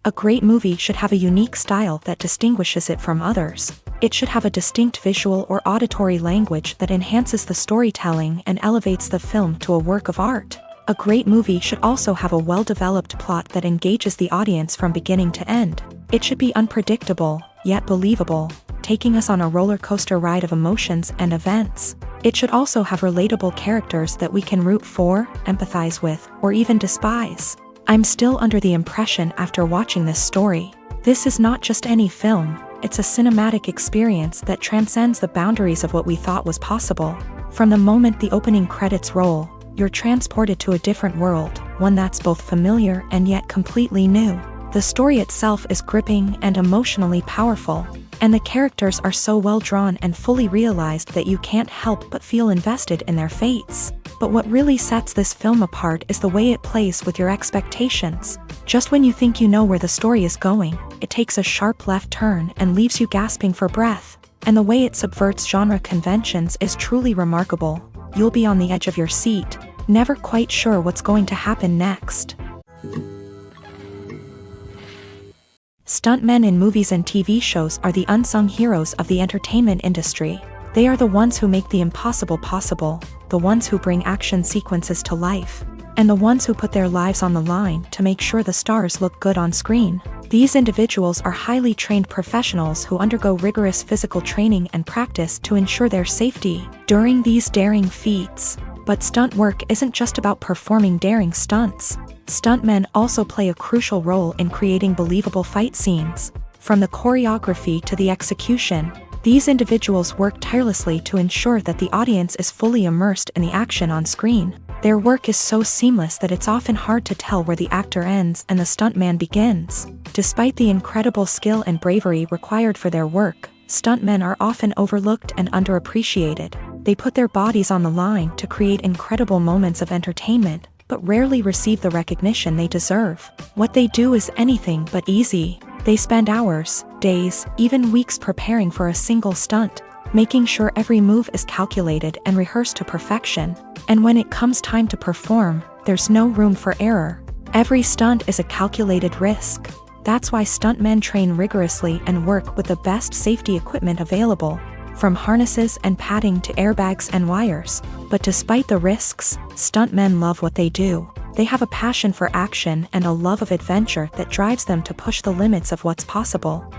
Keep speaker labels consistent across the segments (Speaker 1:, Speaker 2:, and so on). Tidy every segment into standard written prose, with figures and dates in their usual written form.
Speaker 1: A great movie should have a unique style that distinguishes it from others. It should have a distinct visual or auditory language that enhances the storytelling and elevates the film to a work of art. A great movie should also have a well-developed plot that engages the audience from beginning to end. It should be unpredictable, yet believable, taking us on a roller coaster ride of emotions and events. It should also have relatable characters that we can root for, empathize with, or even despise. I'm still under the impression after watching this story. This is not just any film, it's a cinematic experience that transcends the boundaries of what we thought was possible. From the moment the opening credits roll, you're transported to a different world, one that's both familiar and yet completely new. The story itself is gripping and emotionally powerful, and the characters are so well drawn and fully realized that you can't help but feel invested in their fates. But what really sets this film apart is the way it plays with your expectations. Just when you think you know where the story is going, it takes a sharp left turn and leaves you gasping for breath. And the way it subverts genre conventions is truly remarkable. You'll be on the edge of your seat, never quite sure what's going to happen next. Stuntmen in movies and TV shows are the unsung heroes of the entertainment industry. They are the ones who make the impossible possible, the ones who bring action sequences to life, and the ones who put their lives on the line to make sure the stars look good on screen. These individuals are highly trained professionals who undergo rigorous physical training and practice to ensure their safety during these daring feats. But stunt work isn't just about performing daring stunts. Stuntmen also play a crucial role in creating believable fight scenes. From the choreography to the execution, these individuals work tirelessly to ensure that the audience is fully immersed in the action on screen. Their work is so seamless that it's often hard to tell where the actor ends and the stuntman begins. Despite the incredible skill and bravery required for their work, stuntmen are often overlooked and underappreciated. They put their bodies on the line to create incredible moments of entertainment, but rarely receive the recognition they deserve. What they do is anything but easy. They spend hours, days, even weeks preparing for a single stunt, making sure every move is calculated and rehearsed to perfection. And when it comes time to perform, there's no room for error. Every stunt is a calculated risk. That's why stuntmen train rigorously and work with the best safety equipment available, from harnesses and padding to airbags and wires. But despite the risks, stuntmen love what they do. They have a passion for action and a love of adventure that drives them to push the limits of what's possible.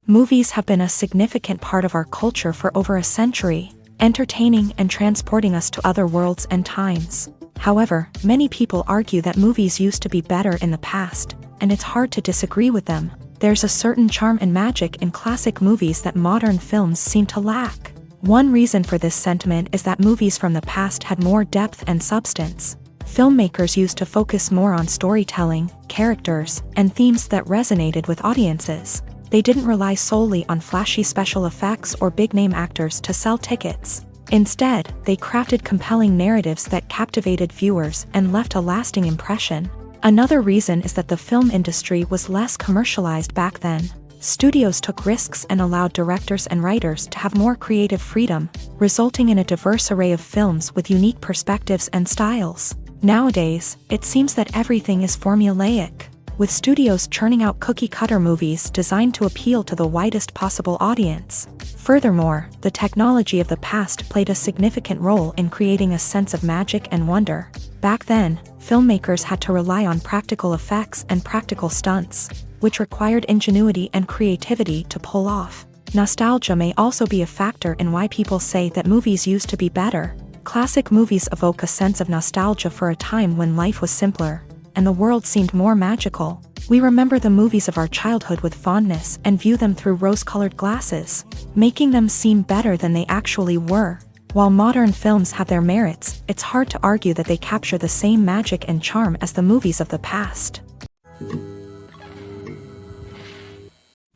Speaker 1: Movies have been a significant part of our culture for over a century, entertaining and transporting us to other worlds and times. However, many people argue that movies used to be better in the past, and it's hard to disagree with them. There's a certain charm and magic in classic movies that modern films seem to lack. One reason for this sentiment is that movies from the past had more depth and substance. Filmmakers used to focus more on storytelling, characters, and themes that resonated with audiences. They didn't rely solely on flashy special effects or big-name actors to sell tickets. Instead, they crafted compelling narratives that captivated viewers and left a lasting impression. Another reason is that the film industry was less commercialized back then. Studios took risks and allowed directors and writers to have more creative freedom, resulting in a diverse array of films with unique perspectives and styles. Nowadays, it seems that everything is formulaic, with studios churning out cookie-cutter movies designed to appeal to the widest possible audience. Furthermore, the technology of the past played a significant role in creating a sense of magic and wonder. Back then, filmmakers had to rely on practical effects and practical stunts, which required ingenuity and creativity to pull off. Nostalgia may also be a factor in why people say that movies used to be better. Classic movies evoke a sense of nostalgia for a time when life was simpler, and the world seemed more magical. We remember the movies of our childhood with fondness and view them through rose-colored glasses, making them seem better than they actually were. While modern films have their merits, it's hard to argue that they capture the same magic and charm as the movies of the past.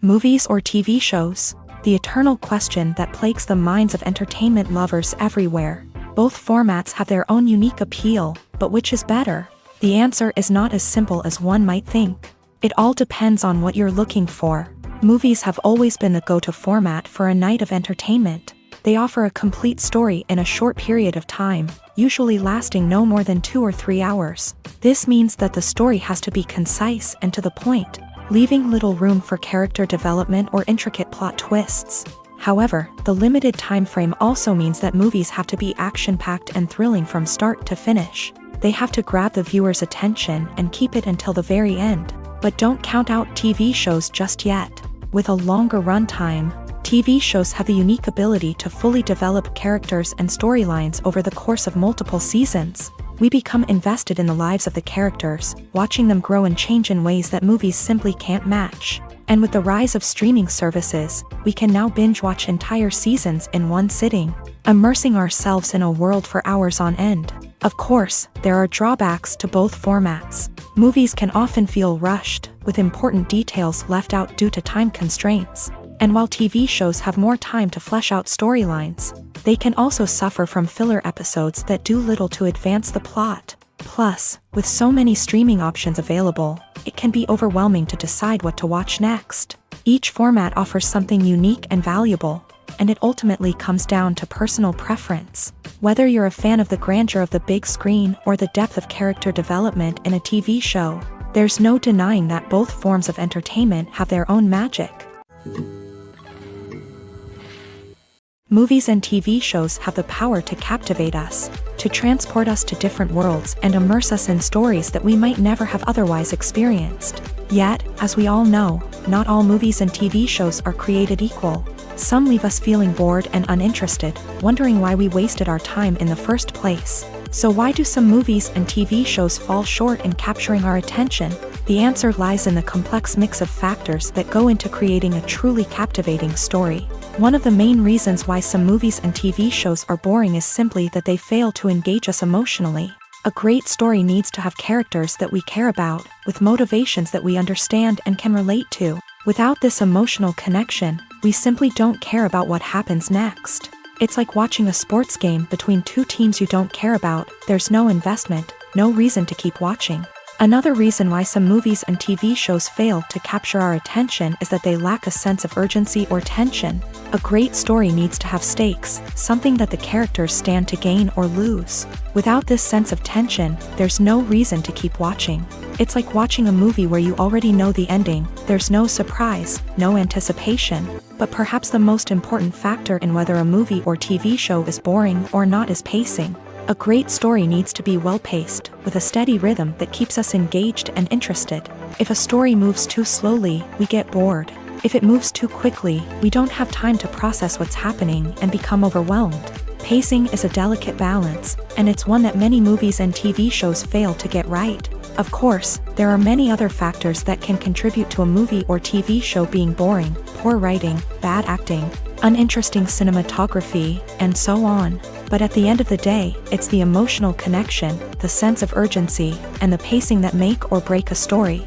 Speaker 1: Movies or TV shows? The eternal question that plagues the minds of entertainment lovers everywhere. Both formats have their own unique appeal, but which is better? The answer is not as simple as one might think. It all depends on what you're looking for. Movies have always been the go-to format for a night of entertainment. They offer a complete story in a short period of time, usually lasting no more than 2 or 3 hours. This means that the story has to be concise and to the point, leaving little room for character development or intricate plot twists. However, the limited time frame also means that movies have to be action-packed and thrilling from start to finish. They have to grab the viewer's attention and keep it until the very end. But don't count out TV shows just yet. With a longer runtime, TV shows have the unique ability to fully develop characters and storylines over the course of multiple seasons. We become invested in the lives of the characters, watching them grow and change in ways that movies simply can't match. And with the rise of streaming services, we can now binge-watch entire seasons in one sitting, immersing ourselves in a world for hours on end. Of course, there are drawbacks to both formats. Movies can often feel rushed, with important details left out due to time constraints. And while TV shows have more time to flesh out storylines, they can also suffer from filler episodes that do little to advance the plot. Plus, with so many streaming options available, it can be overwhelming to decide what to watch next. Each format offers something unique and valuable, and it ultimately comes down to personal preference. Whether you're a fan of the grandeur of the big screen or the depth of character development in a TV show, there's no denying that both forms of entertainment have their own magic. Movies and TV shows have the power to captivate us, to transport us to different worlds and immerse us in stories that we might never have otherwise experienced. Yet, as we all know, not all movies and TV shows are created equal. Some leave us feeling bored and uninterested, wondering why we wasted our time in the first place. So why do some movies and TV shows fall short in capturing our attention? The answer lies in the complex mix of factors that go into creating a truly captivating story. One of the main reasons why some movies and TV shows are boring is simply that they fail to engage us emotionally. A great story needs to have characters that we care about, with motivations that we understand and can relate to. Without this emotional connection, we simply don't care about what happens next. It's like watching a sports game between two teams you don't care about. There's no investment, no reason to keep watching. Another reason why some movies and TV shows fail to capture our attention is that they lack a sense of urgency or tension. A great story needs to have stakes, something that the characters stand to gain or lose. Without this sense of tension, there's no reason to keep watching. It's like watching a movie where you already know the ending. There's no surprise, no anticipation. But perhaps the most important factor in whether a movie or TV show is boring or not is pacing. A great story needs to be well-paced, with a steady rhythm that keeps us engaged and interested. If a story moves too slowly, we get bored. If it moves too quickly, we don't have time to process what's happening and become overwhelmed. Pacing is a delicate balance, and it's one that many movies and TV shows fail to get right. Of course, there are many other factors that can contribute to a movie or TV show being boring: poor writing, bad acting, uninteresting cinematography, and so on. But at the end of the day, it's the emotional connection, the sense of urgency, and the pacing that make or break a story.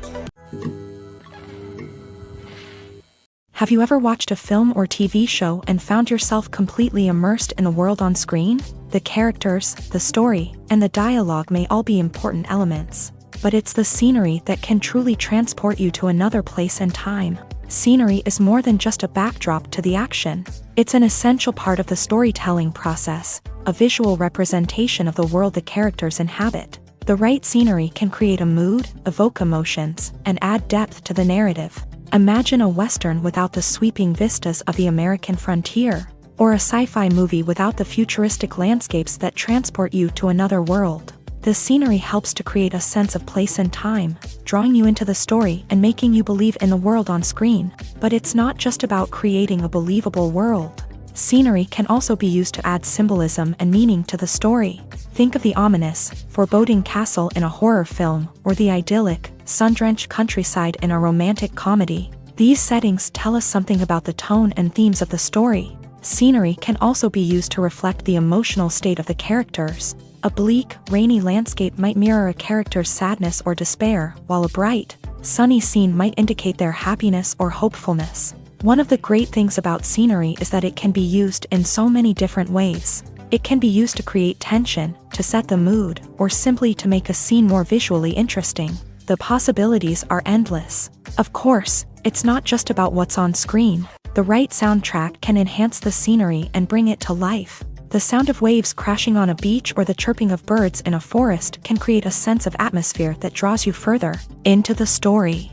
Speaker 1: Have you ever watched a film or TV show and found yourself completely immersed in the world on screen? The characters, the story, and the dialogue may all be important elements, but it's the scenery that can truly transport you to another place and time. Scenery is more than just a backdrop to the action. It's an essential part of the storytelling process, a visual representation of the world the characters inhabit. The right scenery can create a mood, evoke emotions, and add depth to the narrative. Imagine a Western without the sweeping vistas of the American frontier, or a sci-fi movie without the futuristic landscapes that transport you to another world. The scenery helps to create a sense of place and time, drawing you into the story and making you believe in the world on screen. But it's not just about creating a believable world. Scenery can also be used to add symbolism and meaning to the story. Think of the ominous, foreboding castle in a horror film, or the idyllic, sun-drenched countryside in a romantic comedy. These settings tell us something about the tone and themes of the story. Scenery can also be used to reflect the emotional state of the characters. A bleak, rainy landscape might mirror a character's sadness or despair, while a bright, sunny scene might indicate their happiness or hopefulness. One of the great things about scenery is that it can be used in so many different ways. It can be used to create tension, to set the mood, or simply to make a scene more visually interesting. The possibilities are endless. Of course, it's not just about what's on screen. The right soundtrack can enhance the scenery and bring it to life. The sound of waves crashing on a beach or the chirping of birds in a forest can create a sense of atmosphere that draws you further into the story.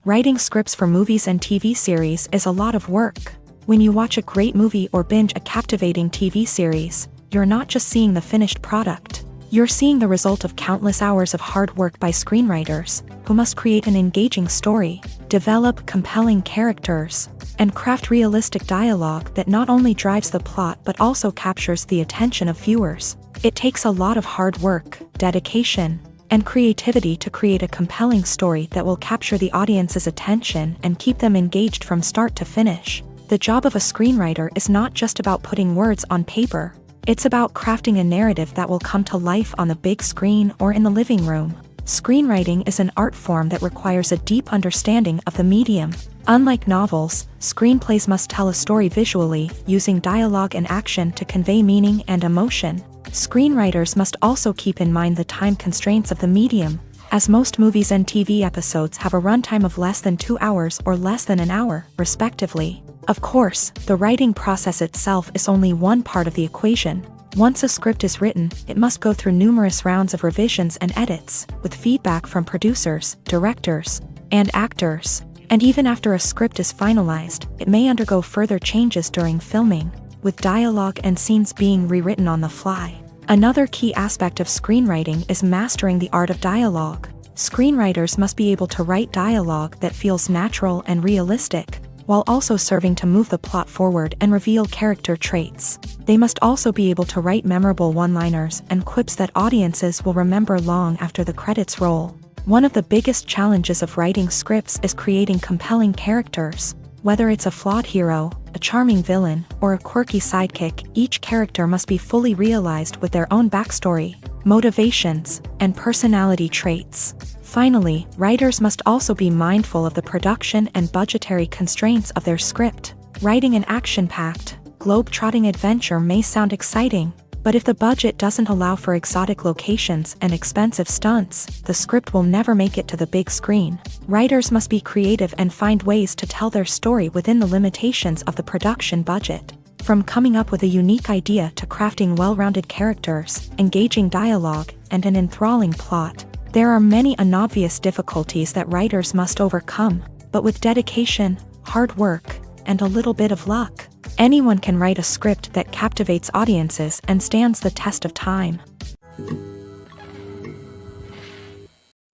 Speaker 1: Writing scripts for movies and TV series is a lot of work. When you watch a great movie or binge a captivating TV series, you're not just seeing the finished product. You're seeing the result of countless hours of hard work by screenwriters, who must create an engaging story, develop compelling characters, and craft realistic dialogue that not only drives the plot but also captures the attention of viewers. It takes a lot of hard work, dedication, and creativity to create a compelling story that will capture the audience's attention and keep them engaged from start to finish. The job of a screenwriter is not just about putting words on paper. It's about crafting a narrative that will come to life on the big screen or in the living room. Screenwriting is an art form that requires a deep understanding of the medium. Unlike novels, screenplays must tell a story visually, using dialogue and action to convey meaning and emotion. Screenwriters must also keep in mind the time constraints of the medium, as most movies and TV episodes have a runtime of less than 2 hours or less than an hour, respectively. Of course, the writing process itself is only one part of the equation. Once a script is written, it must go through numerous rounds of revisions and edits, with feedback from producers, directors, and actors. And even after a script is finalized, it may undergo further changes during filming, with dialogue and scenes being rewritten on the fly. Another key aspect of screenwriting is mastering the art of dialogue. Screenwriters must be able to write dialogue that feels natural and realistic, while also serving to move the plot forward and reveal character traits. They must also be able to write memorable one-liners and quips that audiences will remember long after the credits roll. One of the biggest challenges of writing scripts is creating compelling characters. Whether it's a flawed hero, a charming villain, or a quirky sidekick, each character must be fully realized with their own backstory, motivations, and personality traits. Finally, writers must also be mindful of the production and budgetary constraints of their script. Writing an action-packed, globe-trotting adventure may sound exciting, but if the budget doesn't allow for exotic locations and expensive stunts, the script will never make it to the big screen. Writers must be creative and find ways to tell their story within the limitations of the production budget. From coming up with a unique idea to crafting well-rounded characters, engaging dialogue, and an enthralling plot, there are many unobvious difficulties that writers must overcome, but with dedication, hard work, and a little bit of luck, anyone can write a script that captivates audiences and stands the test of time.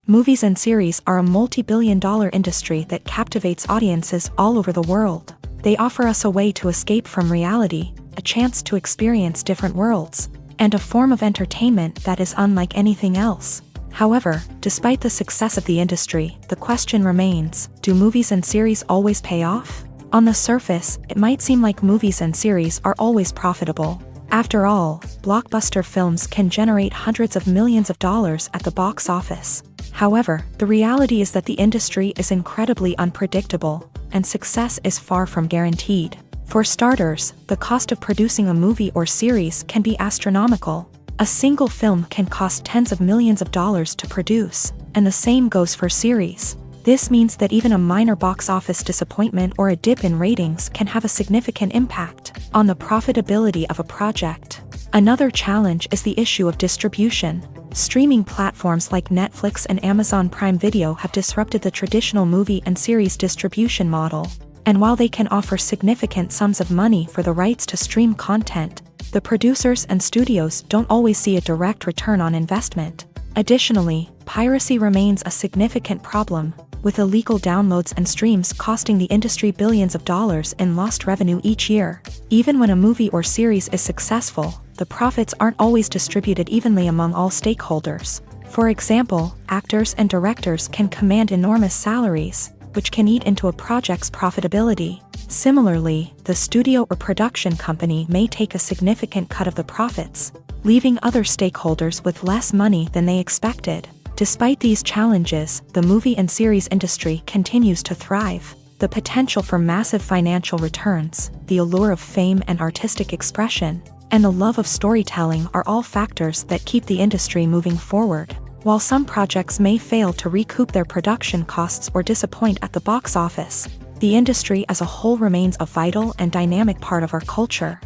Speaker 1: Movies and series are a multi-billion-dollar industry that captivates audiences all over the world. They offer us a way to escape from reality, a chance to experience different worlds, and a form of entertainment that is unlike anything else. However, despite the success of the industry, the question remains, do movies and series always pay off? On the surface, it might seem like movies and series are always profitable. After all, blockbuster films can generate hundreds of millions of dollars at the box office. However, the reality is that the industry is incredibly unpredictable, and success is far from guaranteed. For starters, the cost of producing a movie or series can be astronomical. A single film can cost tens of millions of dollars to produce, and the same goes for series. This means that even a minor box office disappointment or a dip in ratings can have a significant impact on the profitability of a project. Another challenge is the issue of distribution. Streaming platforms like Netflix and Amazon Prime Video have disrupted the traditional movie and series distribution model. And while they can offer significant sums of money for the rights to stream content, the producers and studios don't always see a direct return on investment. Additionally, piracy remains a significant problem, with illegal downloads and streams costing the industry billions of dollars in lost revenue each year. Even when a movie or series is successful, the profits aren't always distributed evenly among all stakeholders. For example, actors and directors can command enormous salaries, which can eat into a project's profitability. Similarly, the studio or production company may take a significant cut of the profits, leaving other stakeholders with less money than they expected. Despite these challenges, the movie and series industry continues to thrive. The potential for massive financial returns, the allure of fame and artistic expression, and the love of storytelling are all factors that keep the industry moving forward. While some projects may fail to recoup their production costs or disappoint at the box office, the industry as a whole remains a vital and dynamic part of our culture.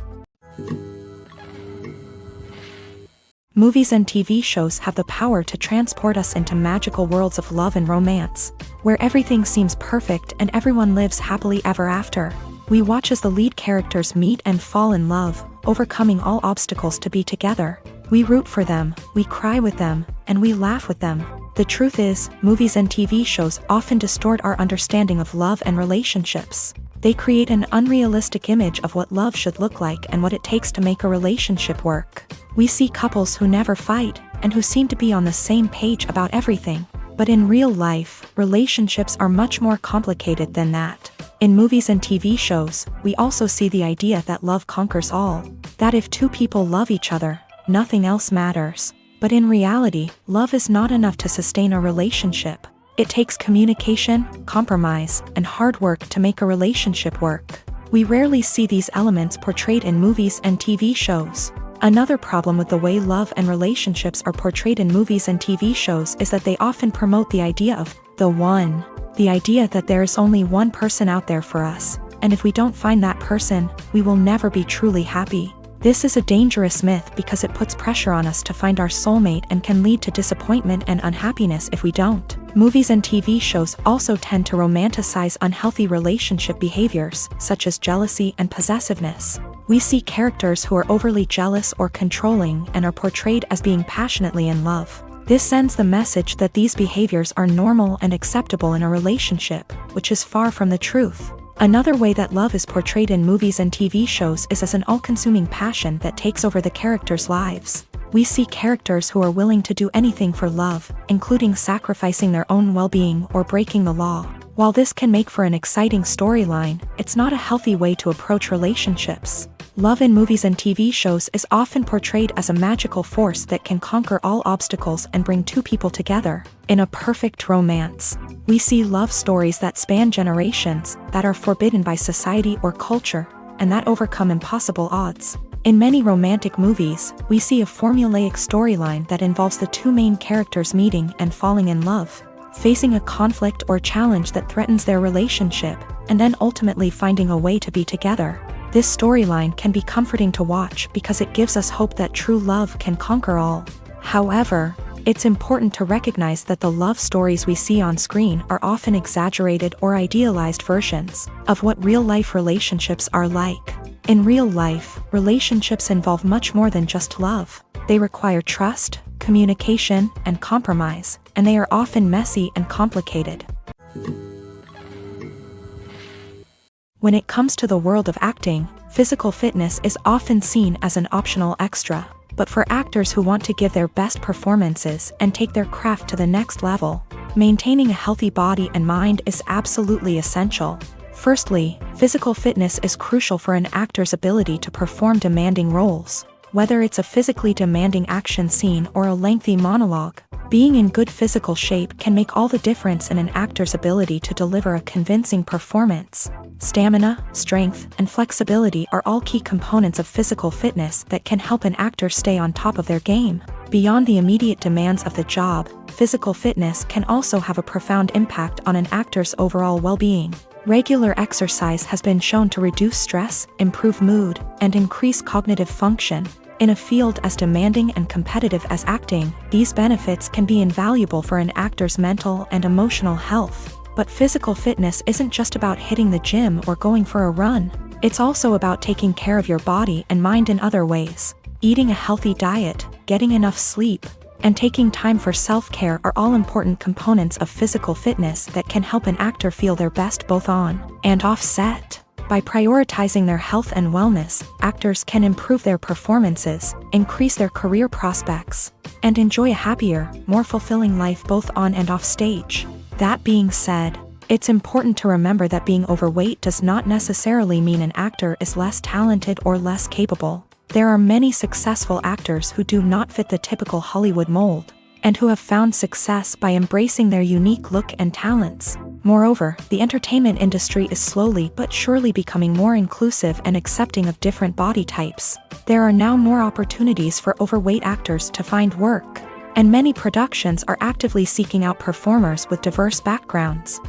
Speaker 1: Movies and TV shows have the power to transport us into magical worlds of love and romance, where everything seems perfect and everyone lives happily ever after. We watch as the lead characters meet and fall in love, overcoming all obstacles to be together. We root for them, we cry with them, and we laugh with them. The truth is, movies and TV shows often distort our understanding of love and relationships. They create an unrealistic image of what love should look like and what it takes to make a relationship work. We see couples who never fight, and who seem to be on the same page about everything. But in real life, relationships are much more complicated than that. In movies and TV shows, we also see the idea that love conquers all. That if two people love each other, nothing else matters. But in reality, love is not enough to sustain a relationship. It takes communication, compromise, and hard work to make a relationship work. We rarely see these elements portrayed in movies and TV shows. Another problem with the way love and relationships are portrayed in movies and TV shows is that they often promote the idea of the one. The idea that there is only one person out there for us, and if we don't find that person, we will never be truly happy. This is a dangerous myth because it puts pressure on us to find our soulmate and can lead to disappointment and unhappiness if we don't. Movies and TV shows also tend to romanticize unhealthy relationship behaviors, such as jealousy and possessiveness. We see characters who are overly jealous or controlling and are portrayed as being passionately in love. This sends the message that these behaviors are normal and acceptable in a relationship, which is far from the truth. Another way that love is portrayed in movies and TV shows is as an all-consuming passion that takes over the characters' lives. We see characters who are willing to do anything for love, including sacrificing their own well-being or breaking the law. While this can make for an exciting storyline, it's not a healthy way to approach relationships. Love in movies and TV shows is often portrayed as a magical force that can conquer all obstacles and bring two people together. In a perfect romance, we see love stories that span generations, that are forbidden by society or culture, and that overcome impossible odds. In many romantic movies, we see a formulaic storyline that involves the two main characters meeting and falling in love, facing a conflict or challenge that threatens their relationship, and then ultimately finding a way to be together. This storyline can be comforting to watch because it gives us hope that true love can conquer all. However, it's important to recognize that the love stories we see on screen are often exaggerated or idealized versions of what real-life relationships are like. In real life, relationships involve much more than just love. They require trust, communication, and compromise, and they are often messy and complicated. When it comes to the world of acting, physical fitness is often seen as an optional extra. But for actors who want to give their best performances and take their craft to the next level, maintaining a healthy body and mind is absolutely essential. Firstly, physical fitness is crucial for an actor's ability to perform demanding roles. Whether it's a physically demanding action scene or a lengthy monologue, being in good physical shape can make all the difference in an actor's ability to deliver a convincing performance. Stamina, strength, and flexibility are all key components of physical fitness that can help an actor stay on top of their game. Beyond the immediate demands of the job, physical fitness can also have a profound impact on an actor's overall well-being. Regular exercise has been shown to reduce stress, improve mood, and increase cognitive function. In a field as demanding and competitive as acting, these benefits can be invaluable for an actor's mental and emotional health. But physical fitness isn't just about hitting the gym or going for a run. It's also about taking care of your body and mind in other ways. Eating a healthy diet, getting enough sleep, and taking time for self-care are all important components of physical fitness that can help an actor feel their best both on and off set. By prioritizing their health and wellness, actors can improve their performances, increase their career prospects, and enjoy a happier, more fulfilling life both on and off stage. That being said, it's important to remember that being overweight does not necessarily mean an actor is less talented or less capable. There are many successful actors who do not fit the typical Hollywood mold, and who have found success by embracing their unique look and talents. Moreover, the entertainment industry is slowly but surely becoming more inclusive and accepting of different body types. There are now more opportunities for overweight actors to find work, and many productions are actively seeking out performers with diverse backgrounds.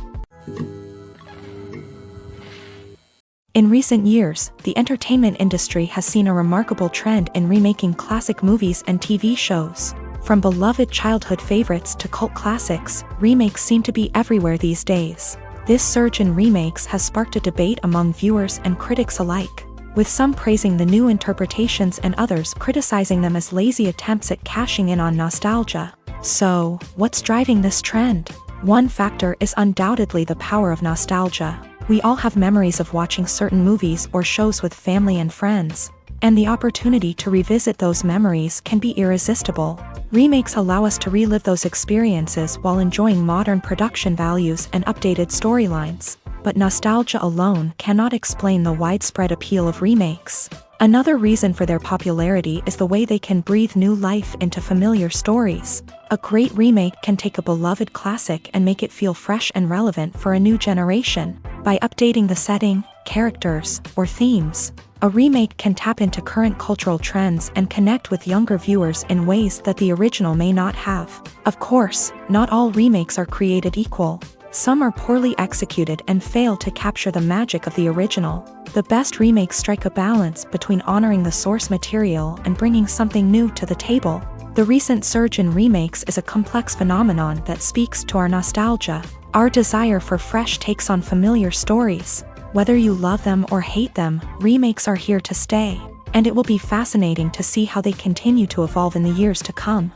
Speaker 1: In recent years, the entertainment industry has seen a remarkable trend in remaking classic movies and TV shows. From beloved childhood favorites to cult classics, remakes seem to be everywhere these days. This surge in remakes has sparked a debate among viewers and critics alike, with some praising the new interpretations and others criticizing them as lazy attempts at cashing in on nostalgia. So, what's driving this trend? One factor is undoubtedly the power of nostalgia. We all have memories of watching certain movies or shows with family and friends, and the opportunity to revisit those memories can be irresistible. Remakes allow us to relive those experiences while enjoying modern production values and updated storylines. But nostalgia alone cannot explain the widespread appeal of remakes. Another reason for their popularity is the way they can breathe new life into familiar stories. A great remake can take a beloved classic and make it feel fresh and relevant for a new generation. By updating the setting, characters, or themes, a remake can tap into current cultural trends and connect with younger viewers in ways that the original may not have. Of course, not all remakes are created equal. Some are poorly executed and fail to capture the magic of the original. The best remakes strike a balance between honoring the source material and bringing something new to the table. The recent surge in remakes is a complex phenomenon that speaks to our nostalgia, our desire for fresh takes on familiar stories. Whether you love them or hate them, remakes are here to stay, and it will be fascinating to see how they continue to evolve in the years to come.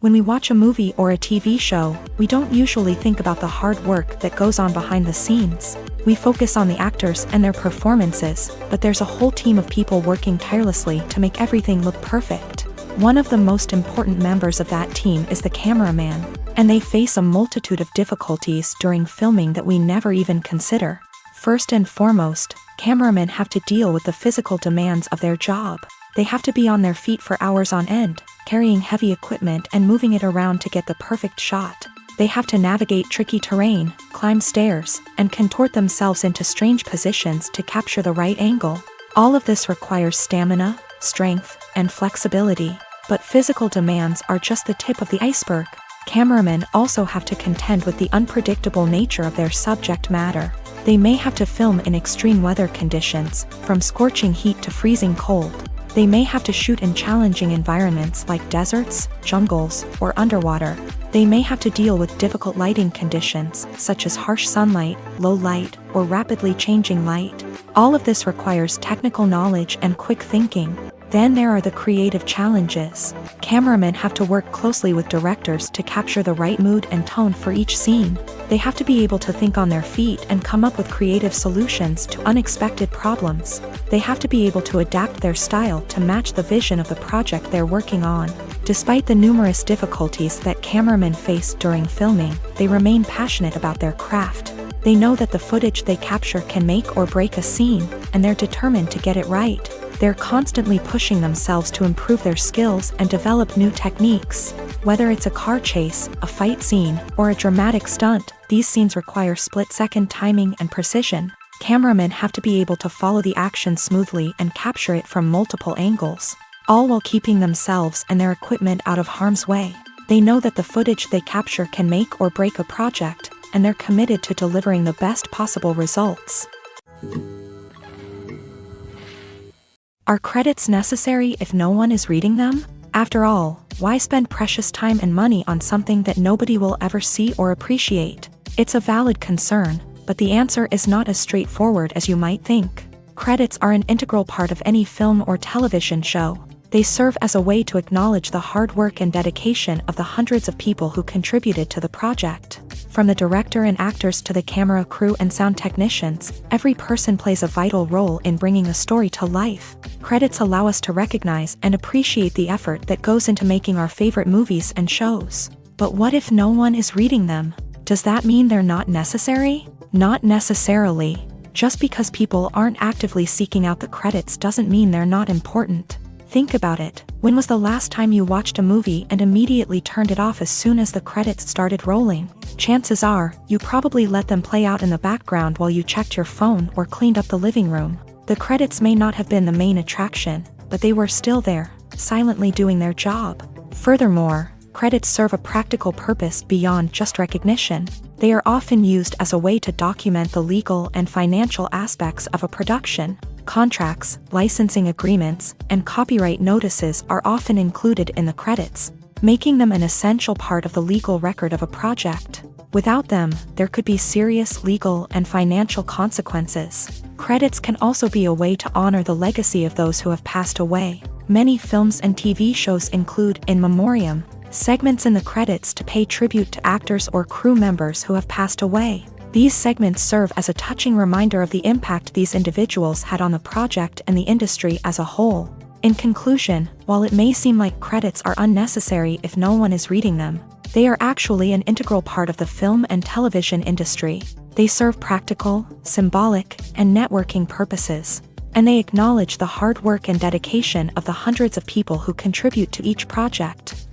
Speaker 1: When we watch a movie or a TV show, we don't usually think about the hard work that goes on behind the scenes. We focus on the actors and their performances, but there's a whole team of people working tirelessly to make everything look perfect. One of the most important members of that team is the cameraman, and they face a multitude of difficulties during filming that we never even consider. First and foremost, cameramen have to deal with the physical demands of their job. They have to be on their feet for hours on end, carrying heavy equipment and moving it around to get the perfect shot. They have to navigate tricky terrain, climb stairs, and contort themselves into strange positions to capture the right angle. All of this requires stamina, strength, and flexibility. But physical demands are just the tip of the iceberg. Cameramen also have to contend with the unpredictable nature of their subject matter. They may have to film in extreme weather conditions, from scorching heat to freezing cold. They may have to shoot in challenging environments like deserts, jungles, or underwater. They may have to deal with difficult lighting conditions, such as harsh sunlight, low light, or rapidly changing light. All of this requires technical knowledge and quick thinking. Then there are the creative challenges. Cameramen have to work closely with directors to capture the right mood and tone for each scene. They have to be able to think on their feet and come up with creative solutions to unexpected problems. They have to be able to adapt their style to match the vision of the project they're working on. Despite the numerous difficulties that cameramen face during filming, they remain passionate about their craft. They know that the footage they capture can make or break a scene, and they're determined to get it right. They're constantly pushing themselves to improve their skills and develop new techniques. Whether it's a car chase, a fight scene, or a dramatic stunt, these scenes require split-second timing and precision. Cameramen have to be able to follow the action smoothly and capture it from multiple angles, all while keeping themselves and their equipment out of harm's way. They know that the footage they capture can make or break a project, and they're committed to delivering the best possible results. Are credits necessary if no one is reading them? After all, why spend precious time and money on something that nobody will ever see or appreciate? It's a valid concern, but the answer is not as straightforward as you might think. Credits are an integral part of any film or television show. They serve as a way to acknowledge the hard work and dedication of the hundreds of people who contributed to the project. From the director and actors to the camera crew and sound technicians, every person plays a vital role in bringing a story to life. Credits allow us to recognize and appreciate the effort that goes into making our favorite movies and shows. But what if no one is reading them? Does that mean they're not necessary? Not necessarily. Just because people aren't actively seeking out the credits doesn't mean they're not important. Think about it. When was the last time you watched a movie and immediately turned it off as soon as the credits started rolling? Chances are, you probably let them play out in the background while you checked your phone or cleaned up the living room. The credits may not have been the main attraction, but they were still there, silently doing their job. Furthermore, credits serve a practical purpose beyond just recognition. They are often used as a way to document the legal and financial aspects of a production. Contracts, licensing agreements, and copyright notices are often included in the credits, making them an essential part of the legal record of a project. Without them, there could be serious legal and financial consequences. Credits can also be a way to honor the legacy of those who have passed away. Many films and TV shows include in memoriam segments in the credits to pay tribute to actors or crew members who have passed away. These segments serve as a touching reminder of the impact these individuals had on the project and the industry as a whole. In conclusion, while it may seem like credits are unnecessary if no one is reading them, they are actually an integral part of the film and television industry. They serve practical, symbolic, and networking purposes, and they acknowledge the hard work and dedication of the hundreds of people who contribute to each project.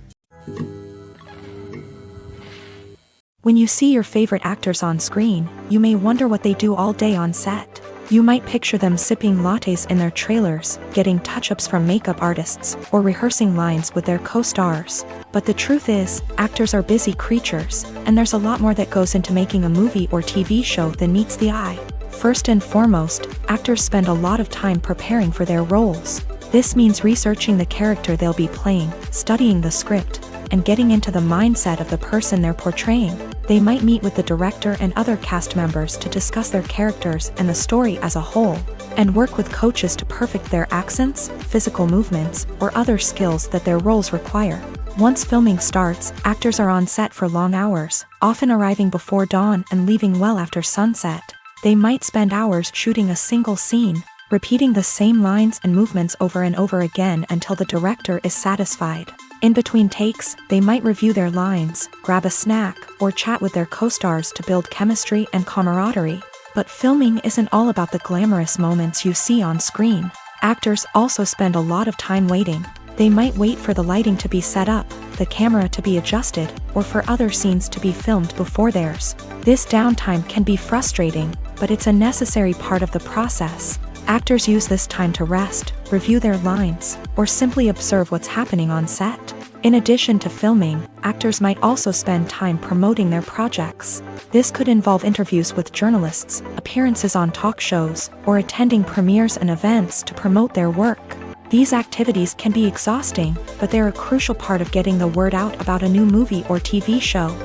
Speaker 1: When you see your favorite actors on screen, you may wonder what they do all day on set. You might picture them sipping lattes in their trailers, getting touch-ups from makeup artists, or rehearsing lines with their co-stars. But the truth is, actors are busy creatures, and there's a lot more that goes into making a movie or TV show than meets the eye. First and foremost, actors spend a lot of time preparing for their roles. This means researching the character they'll be playing, studying the script, and getting into the mindset of the person they're portraying. They might meet with the director and other cast members to discuss their characters and the story as a whole, and work with coaches to perfect their accents, physical movements, or other skills that their roles require. Once filming starts, actors are on set for long hours, often arriving before dawn and leaving well after sunset. They might spend hours shooting a single scene, repeating the same lines and movements over and over again until the director is satisfied. In between takes, they might review their lines, grab a snack, or chat with their co-stars to build chemistry and camaraderie. But filming isn't all about the glamorous moments you see on screen. Actors also spend a lot of time waiting. They might wait for the lighting to be set up, the camera to be adjusted, or for other scenes to be filmed before theirs. This downtime can be frustrating, but it's a necessary part of the process. Actors use this time to rest, review their lines, or simply observe what's happening on set. In addition to filming, actors might also spend time promoting their projects. This could involve interviews with journalists, appearances on talk shows, or attending premieres and events to promote their work. These activities can be exhausting, but they're a crucial part of getting the word out about a new movie or TV show.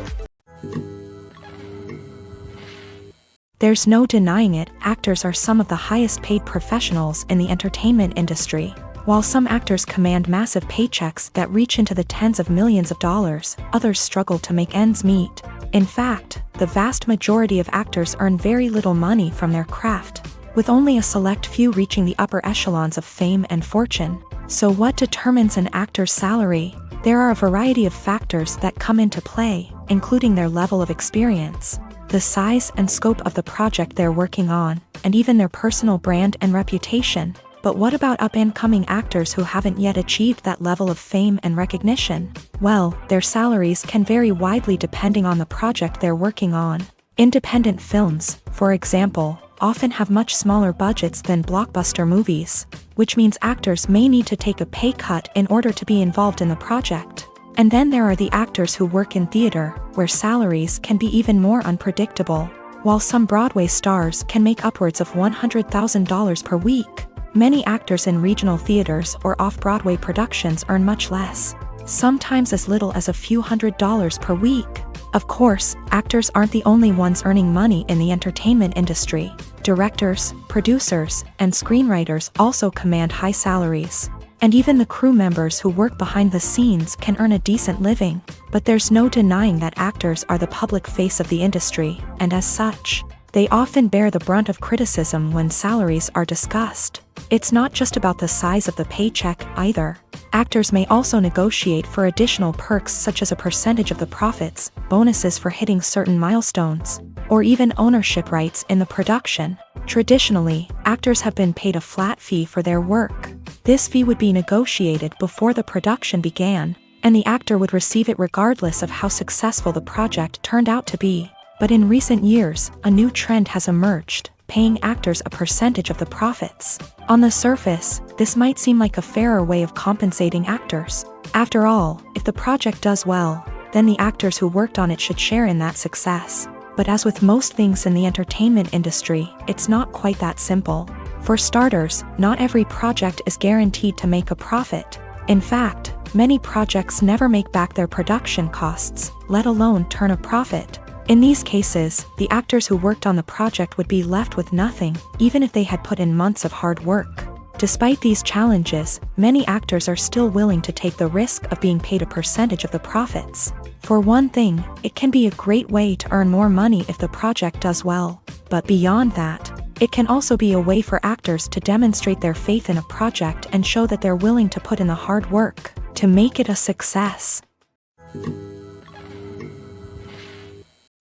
Speaker 1: There's no denying it, actors are some of the highest paid professionals in the entertainment industry. While some actors command massive paychecks that reach into the tens of millions of dollars, others struggle to make ends meet. In fact, the vast majority of actors earn very little money from their craft, with only a select few reaching the upper echelons of fame and fortune. So what determines an actor's salary? There are a variety of factors that come into play, including their level of experience, the size and scope of the project they're working on, and even their personal brand and reputation. But what about up-and-coming actors who haven't yet achieved that level of fame and recognition? Well, their salaries can vary widely depending on the project they're working on. Independent films, for example, often have much smaller budgets than blockbuster movies, which means actors may need to take a pay cut in order to be involved in the project. And then there are the actors who work in theater, where salaries can be even more unpredictable. While some Broadway stars can make upwards of $100,000 per week, many actors in regional theaters or off-Broadway productions earn much less, sometimes as little as a few $100s per week. Of course, actors aren't the only ones earning money in the entertainment industry. Directors, producers, and screenwriters also command high salaries. And even the crew members who work behind the scenes can earn a decent living. But there's no denying that actors are the public face of the industry, and as such, they often bear the brunt of criticism when salaries are discussed. It's not just about the size of the paycheck, either. Actors may also negotiate for additional perks such as a percentage of the profits, bonuses for hitting certain milestones, or even ownership rights in the production. Traditionally, actors have been paid a flat fee for their work. This fee would be negotiated before the production began, and the actor would receive it regardless of how successful the project turned out to be. But in recent years, a new trend has emerged, paying actors a percentage of the profits. On the surface, this might seem like a fairer way of compensating actors. After all, if the project does well, then the actors who worked on it should share in that success. But as with most things in the entertainment industry, it's not quite that simple. For starters, not every project is guaranteed to make a profit. In fact, many projects never make back their production costs, let alone turn a profit. In these cases, the actors who worked on the project would be left with nothing, even if they had put in months of hard work. Despite these challenges, many actors are still willing to take the risk of being paid a percentage of the profits. For one thing, it can be a great way to earn more money if the project does well. But beyond that, it can also be a way for actors to demonstrate their faith in a project and show that they're willing to put in the hard work to make it a success.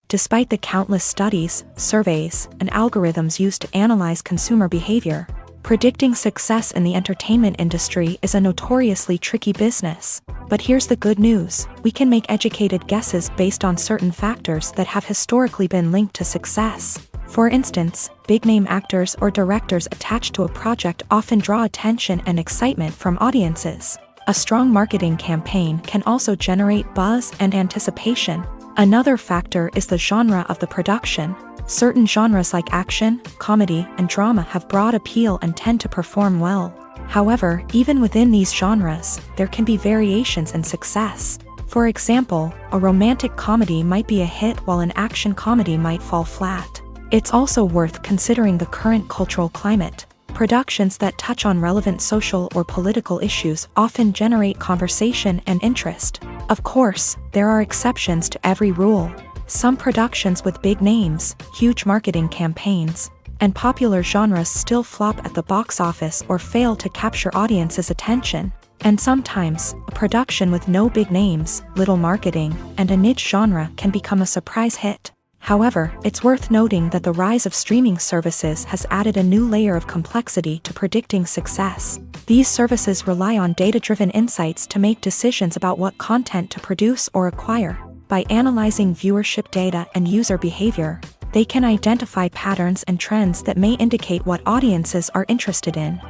Speaker 1: Despite the countless studies, surveys, and algorithms used to analyze consumer behavior, predicting success in the entertainment industry is a notoriously tricky business. But here's the good news: we can make educated guesses based on certain factors that have historically been linked to success. For instance, big-name actors or directors attached to a project often draw attention and excitement from audiences. A strong marketing campaign can also generate buzz and anticipation. Another factor is the genre of the production. Certain genres like action, comedy, and drama have broad appeal and tend to perform well. However, even within these genres, there can be variations in success. For example, a romantic comedy might be a hit while an action comedy might fall flat. It's also worth considering the current cultural climate. Productions that touch on relevant social or political issues often generate conversation and interest. Of course, there are exceptions to every rule. Some productions with big names, huge marketing campaigns, and popular genres still flop at the box office or fail to capture audiences' attention. And sometimes, a production with no big names, little marketing, and a niche genre can become a surprise hit. However, it's worth noting that the rise of streaming services has added a new layer of complexity to predicting success. These services rely on data-driven insights to make decisions about what content to produce or acquire. By analyzing viewership data and user behavior, they can identify patterns and trends that may indicate what audiences are interested in.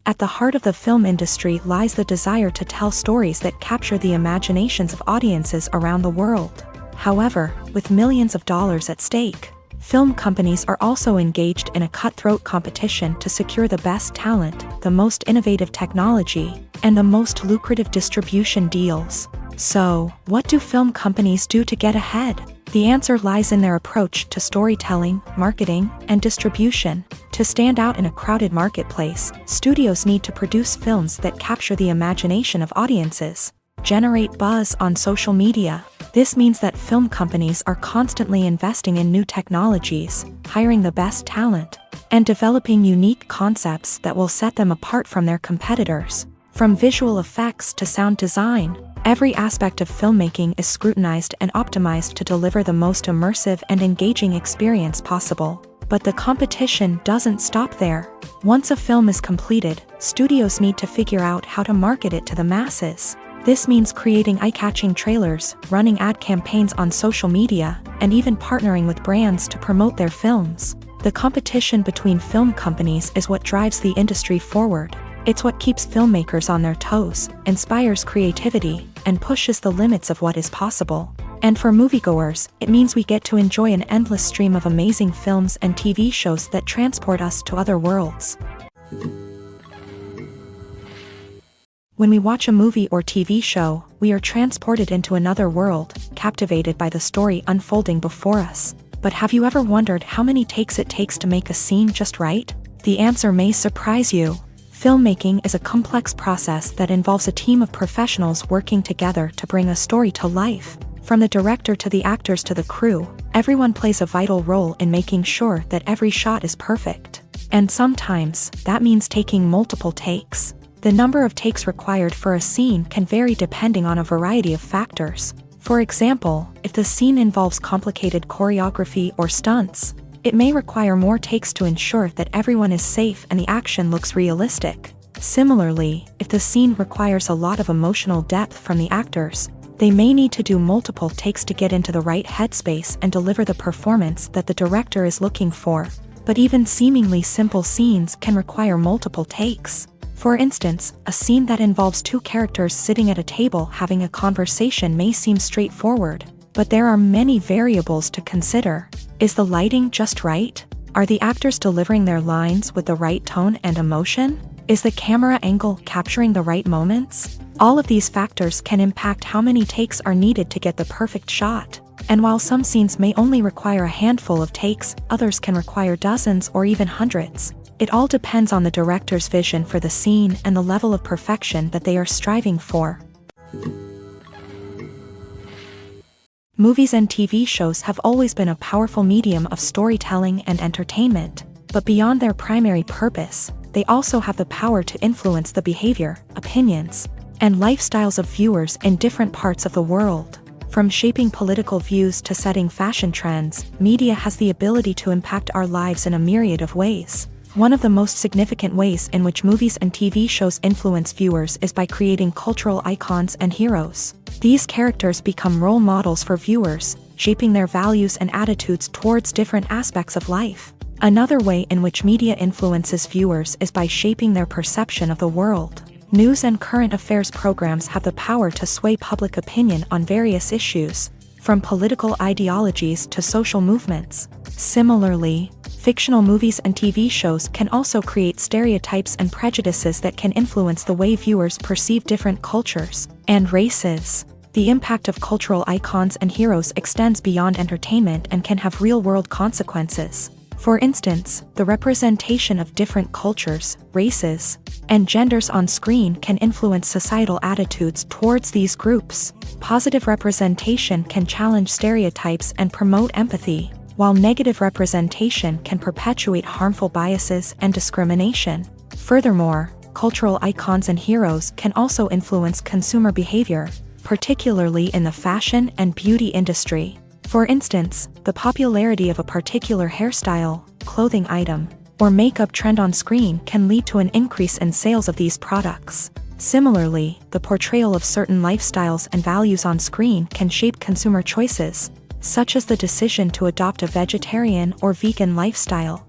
Speaker 1: At the heart of the film industry lies the desire to tell stories that capture the imaginations of audiences around the world. However, with millions of dollars at stake, film companies are also engaged in a cutthroat competition to secure the best talent, the most innovative technology, and the most lucrative distribution deals. So, what do film companies do to get ahead? The answer lies in their approach to storytelling, marketing, and distribution. To stand out in a crowded marketplace, studios need to produce films that capture the imagination of audiences, generate buzz on social media. This means that film companies are constantly investing in new technologies, hiring the best talent, and developing unique concepts that will set them apart from their competitors. From visual effects to sound design, every aspect of filmmaking is scrutinized and optimized to deliver the most immersive and engaging experience possible. But the competition doesn't stop there. Once a film is completed, studios need to figure out how to market it to the masses. This means creating eye-catching trailers, running ad campaigns on social media, and even partnering with brands to promote their films. The competition between film companies is what drives the industry forward. It's what keeps filmmakers on their toes, inspires creativity, and pushes the limits of what is possible. And for moviegoers, it means we get to enjoy an endless stream of amazing films and TV shows that transport us to other worlds. When we watch a movie or TV show, we are transported into another world, captivated by the story unfolding before us. But have you ever wondered how many takes it takes to make a scene just right? The answer may surprise you. Filmmaking is a complex process that involves a team of professionals working together to bring a story to life. From the director to the actors to the crew, everyone plays a vital role in making sure that every shot is perfect. And sometimes, that means taking multiple takes. The number of takes required for a scene can vary depending on a variety of factors. For example, if the scene involves complicated choreography or stunts, it may require more takes to ensure that everyone is safe and the action looks realistic. Similarly, if the scene requires a lot of emotional depth from the actors, they may need to do multiple takes to get into the right headspace and deliver the performance that the director is looking for. But even seemingly simple scenes can require multiple takes. For instance, a scene that involves two characters sitting at a table having a conversation may seem straightforward, but there are many variables to consider. Is the lighting just right? Are the actors delivering their lines with the right tone and emotion? Is the camera angle capturing the right moments? All of these factors can impact how many takes are needed to get the perfect shot. And while some scenes may only require a handful of takes, others can require dozens or even hundreds. It all depends on the director's vision for the scene and the level of perfection that they are striving for. Movies and TV shows have always been a powerful medium of storytelling and entertainment, but beyond their primary purpose, they also have the power to influence the behavior, opinions, and lifestyles of viewers in different parts of the world. From shaping political views to setting fashion trends, media has the ability to impact our lives in a myriad of ways. One of the most significant ways in which movies and TV shows influence viewers is by creating cultural icons and heroes. These characters become role models for viewers, shaping their values and attitudes towards different aspects of life. Another way in which media influences viewers is by shaping their perception of the world. News and current affairs programs have the power to sway public opinion on various issues, from political ideologies to social movements. Similarly, fictional movies and TV shows can also create stereotypes and prejudices that can influence the way viewers perceive different cultures and races. The impact of cultural icons and heroes extends beyond entertainment and can have real-world consequences. For instance, the representation of different cultures, races, and genders on screen can influence societal attitudes towards these groups. Positive representation can challenge stereotypes and promote empathy, while negative representation can perpetuate harmful biases and discrimination. Furthermore, cultural icons and heroes can also influence consumer behavior, particularly in the fashion and beauty industry. For instance, the popularity of a particular hairstyle, clothing item, or makeup trend on screen can lead to an increase in sales of these products. Similarly, the portrayal of certain lifestyles and values on screen can shape consumer choices, such as the decision to adopt a vegetarian or vegan lifestyle.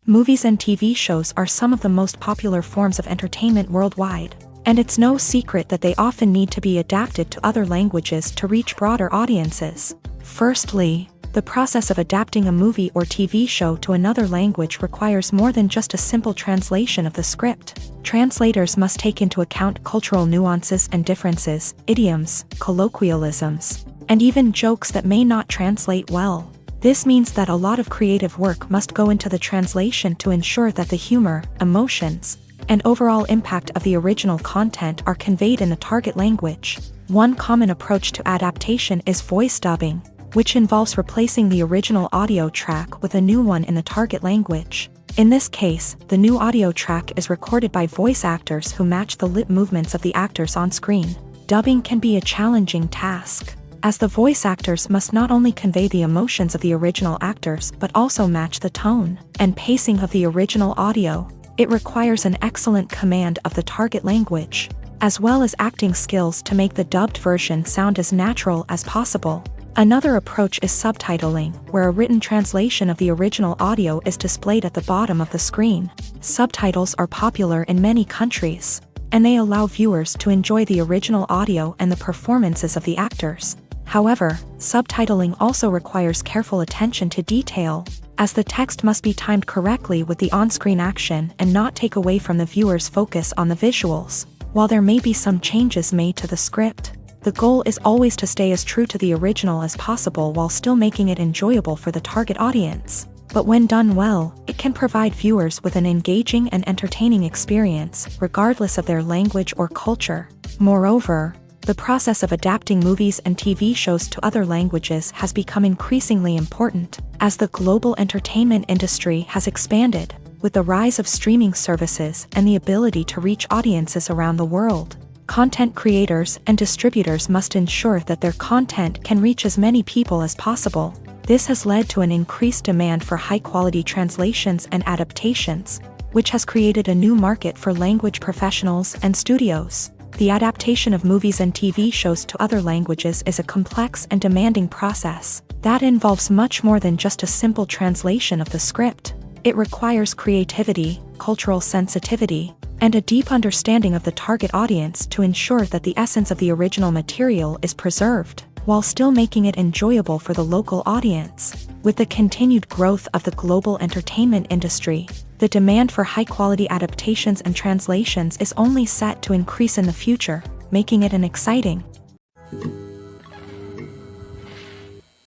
Speaker 1: Movies and TV shows are some of the most popular forms of entertainment worldwide, and it's no secret that they often need to be adapted to other languages to reach broader audiences. Firstly, the process of adapting a movie or TV show to another language requires more than just a simple translation of the script. Translators must take into account cultural nuances and differences, idioms, colloquialisms, and even jokes that may not translate well. This means that a lot of creative work must go into the translation to ensure that the humor, emotions, and overall impact of the original content are conveyed in the target language. One common approach to adaptation is voice dubbing, which involves replacing the original audio track with a new one in the target language. In this case, the new audio track is recorded by voice actors who match the lip movements of the actors on screen. Dubbing can be a challenging task, as the voice actors must not only convey the emotions of the original actors but also match the tone and pacing of the original audio. It requires an excellent command of the target language, as well as acting skills to make the dubbed version sound as natural as possible. Another approach is subtitling, where a written translation of the original audio is displayed at the bottom of the screen. Subtitles are popular in many countries, and they allow viewers to enjoy the original audio and the performances of the actors. However, subtitling also requires careful attention to detail, as the text must be timed correctly with the on-screen action and not take away from the viewer's focus on the visuals. While there may be some changes made to the script, the goal is always to stay as true to the original as possible while still making it enjoyable for the target audience. But when done well, it can provide viewers with an engaging and entertaining experience, regardless of their language or culture. Moreover, the process of adapting movies and TV shows to other languages has become increasingly important, as the global entertainment industry has expanded, with the rise of streaming services and the ability to reach audiences around the world. Content creators and distributors must ensure that their content can reach as many people as possible. This has led to an increased demand for high-quality translations and adaptations, which has created a new market for language professionals and studios. The adaptation of movies and TV shows to other languages is a complex and demanding process that involves much more than just a simple translation of the script. It requires creativity, cultural sensitivity, and a deep understanding of the target audience to ensure that the essence of the original material is preserved, while still making it enjoyable for the local audience. With the continued growth of the global entertainment industry, the demand for high-quality adaptations and translations is only set to increase in the future, making it an exciting.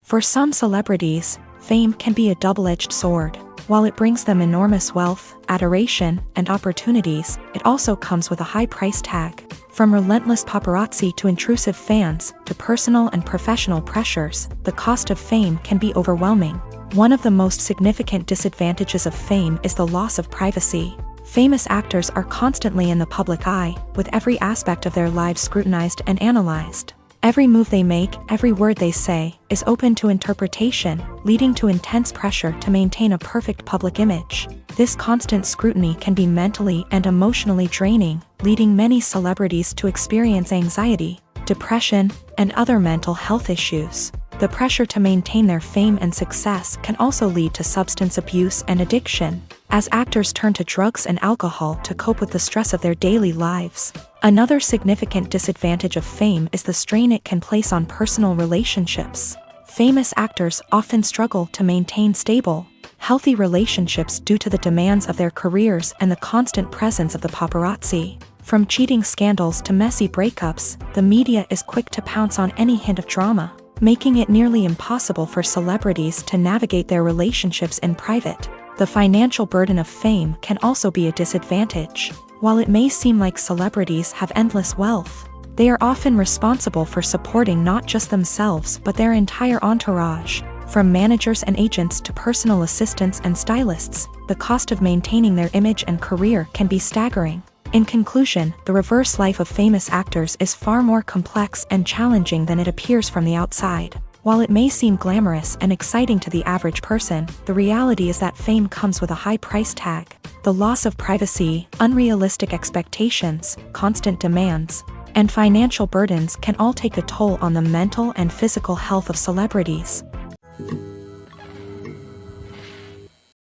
Speaker 1: For some celebrities, fame can be a double-edged sword. While it brings them enormous wealth, adoration, and opportunities, it also comes with a high price tag. From relentless paparazzi to intrusive fans, to personal and professional pressures, the cost of fame can be overwhelming. One of the most significant disadvantages of fame is the loss of privacy. Famous actors are constantly in the public eye, with every aspect of their lives scrutinized and analyzed. Every move they make, every word they say, is open to interpretation, leading to intense pressure to maintain a perfect public image. This constant scrutiny can be mentally and emotionally draining, leading many celebrities to experience anxiety, depression, and other mental health issues. The pressure to maintain their fame and success can also lead to substance abuse and addiction, as actors turn to drugs and alcohol to cope with the stress of their daily lives. Another significant disadvantage of fame is the strain it can place on personal relationships. Famous actors often struggle to maintain stable, healthy relationships due to the demands of their careers and the constant presence of the paparazzi. From cheating scandals to messy breakups, the media is quick to pounce on any hint of drama, making it nearly impossible for celebrities to navigate their relationships in private. The financial burden of fame can also be a disadvantage. While it may seem like celebrities have endless wealth, they are often responsible for supporting not just themselves but their entire entourage. From managers and agents to personal assistants and stylists, the cost of maintaining their image and career can be staggering. In conclusion, the reverse life of famous actors is far more complex and challenging than it appears from the outside. While it may seem glamorous and exciting to the average person, the reality is that fame comes with a high price tag. The loss of privacy, unrealistic expectations, constant demands, and financial burdens can all take a toll on the mental and physical health of celebrities.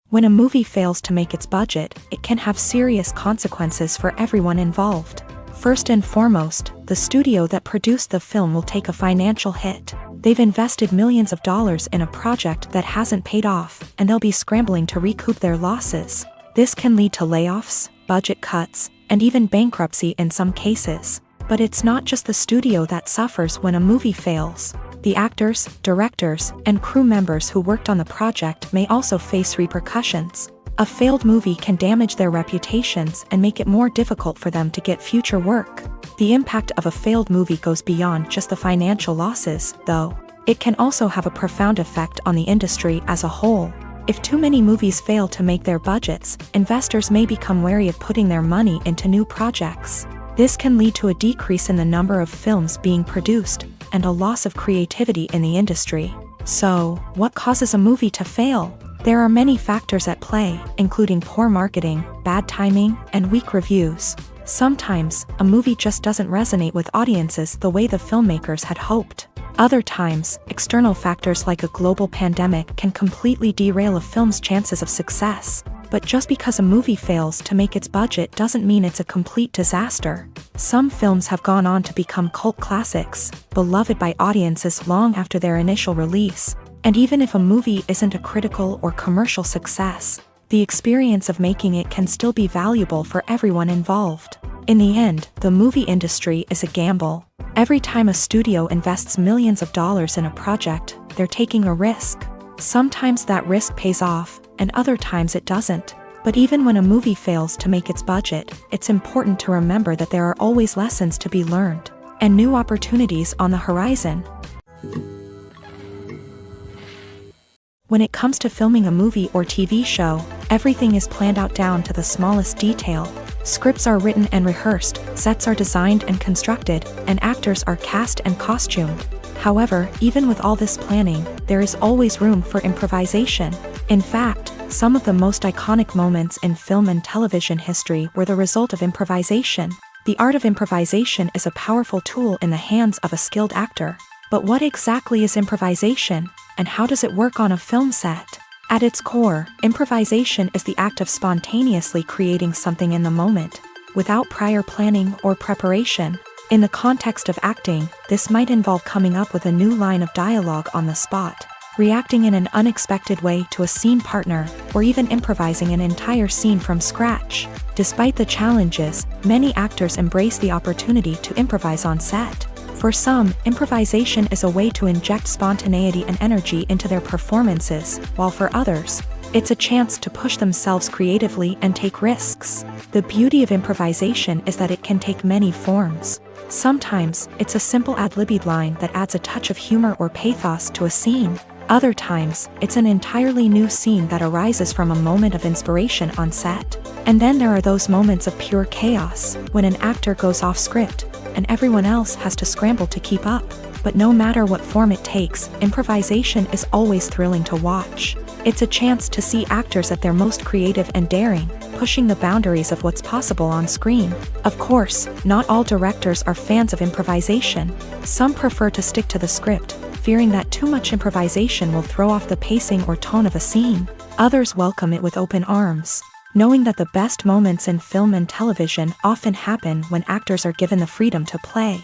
Speaker 1: When a movie fails to make its budget, it can have serious consequences for everyone involved. First and foremost, the studio that produced the film will take a financial hit. They've invested millions of dollars in a project that hasn't paid off, and they'll be scrambling to recoup their losses. This can lead to layoffs, budget cuts, and even bankruptcy in some cases. But it's not just the studio that suffers when a movie fails. The actors, directors, and crew members who worked on the project may also face repercussions. A failed movie can damage their reputations and make it more difficult for them to get future work. The impact of a failed movie goes beyond just the financial losses, though. It can also have a profound effect on the industry as a whole. If too many movies fail to make their budgets, investors may become wary of putting their money into new projects. This can lead to a decrease in the number of films being produced, and a loss of creativity in the industry. So, what causes a movie to fail? There are many factors at play, including poor marketing, bad timing, and weak reviews. Sometimes, a movie just doesn't resonate with audiences the way the filmmakers had hoped. Other times, external factors like a global pandemic can completely derail a film's chances of success. But just because a movie fails to make its budget doesn't mean it's a complete disaster. Some films have gone on to become cult classics, beloved by audiences long after their initial release. And even if a movie isn't a critical or commercial success, the experience of making it can still be valuable for everyone involved. In the end, the movie industry is a gamble. Every time a studio invests millions of dollars in a project, they're taking a risk. Sometimes that risk pays off, and other times it doesn't. But even when a movie fails to make its budget, it's important to remember that there are always lessons to be learned, and new opportunities on the horizon. When it comes to filming a movie or TV show, everything is planned out down to the smallest detail. Scripts are written and rehearsed, sets are designed and constructed, and actors are cast and costumed. However, even with all this planning, there is always room for improvisation. In fact, some of the most iconic moments in film and television history were the result of improvisation. The art of improvisation is a powerful tool in the hands of a skilled actor. But what exactly is improvisation, and how does it work on a film set? At its core, improvisation is the act of spontaneously creating something in the moment, without prior planning or preparation. In the context of acting, this might involve coming up with a new line of dialogue on the spot, reacting in an unexpected way to a scene partner, or even improvising an entire scene from scratch. Despite the challenges, many actors embrace the opportunity to improvise on set. For some, improvisation is a way to inject spontaneity and energy into their performances, while for others, it's a chance to push themselves creatively and take risks. The beauty of improvisation is that it can take many forms. Sometimes, it's a simple ad-libbed line that adds a touch of humor or pathos to a scene. Other times, it's an entirely new scene that arises from a moment of inspiration on set. And then there are those moments of pure chaos, when an actor goes off script, and everyone else has to scramble to keep up. But no matter what form it takes, improvisation is always thrilling to watch. It's a chance to see actors at their most creative and daring, pushing the boundaries of what's possible on screen. Of course, not all directors are fans of improvisation. Some prefer to stick to the script, fearing that too much improvisation will throw off the pacing or tone of a scene. Others welcome it with open arms, knowing that the best moments in film and television often happen when actors are given the freedom to play.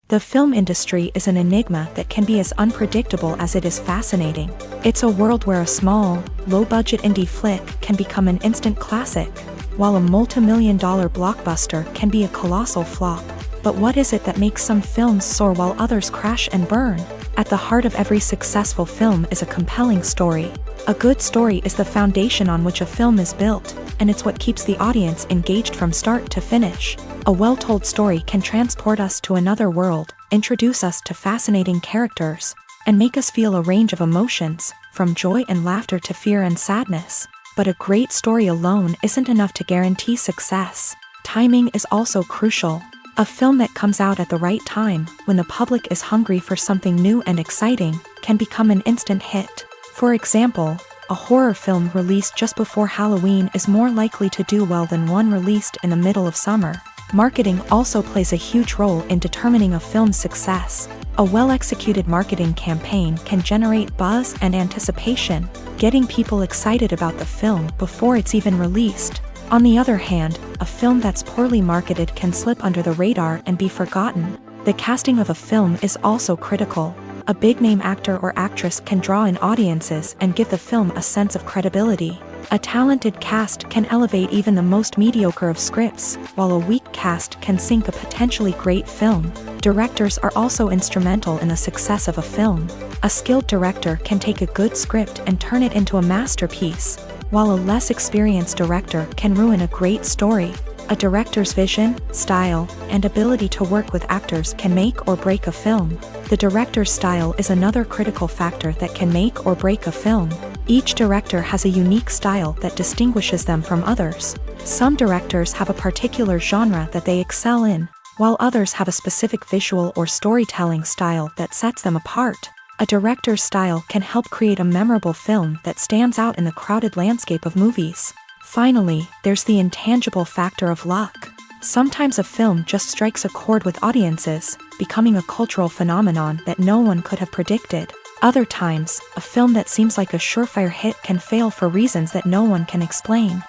Speaker 1: The film industry is an enigma that can be as unpredictable as it is fascinating. It's a world where a small, low-budget indie flick can become an instant classic, while a multi-million-dollar blockbuster can be a colossal flop. But what is it that makes some films soar while others crash and burn? At the heart of every successful film is a compelling story. A good story is the foundation on which a film is built, and it's what keeps the audience engaged from start to finish. A well-told story can transport us to another world, introduce us to fascinating characters, and make us feel a range of emotions, from joy and laughter to fear and sadness. But a great story alone isn't enough to guarantee success. Timing is also crucial. A film that comes out at the right time, when the public is hungry for something new and exciting, can become an instant hit. For example, a horror film released just before Halloween is more likely to do well than one released in the middle of summer. Marketing also plays a huge role in determining a film's success. A well-executed marketing campaign can generate buzz and anticipation, getting people excited about the film before it's even released. On the other hand, a film that's poorly marketed can slip under the radar and be forgotten. The casting of a film is also critical. A big-name actor or actress can draw in audiences and give the film a sense of credibility. A talented cast can elevate even the most mediocre of scripts, while a weak cast can sink a potentially great film. Directors are also instrumental in the success of a film. A skilled director can take a good script and turn it into a masterpiece, while a less experienced director can ruin a great story. A director's vision, style, and ability to work with actors can make or break a film. The director's style is another critical factor that can make or break a film. Each director has a unique style that distinguishes them from others. Some directors have a particular genre that they excel in, while others have a specific visual or storytelling style that sets them apart. A director's style can help create a memorable film that stands out in the crowded landscape of movies. Finally, there's the intangible factor of luck. Sometimes a film just strikes a chord with audiences, becoming a cultural phenomenon that no one could have predicted. Other times, a film that seems like a surefire hit can fail for reasons that no one can explain.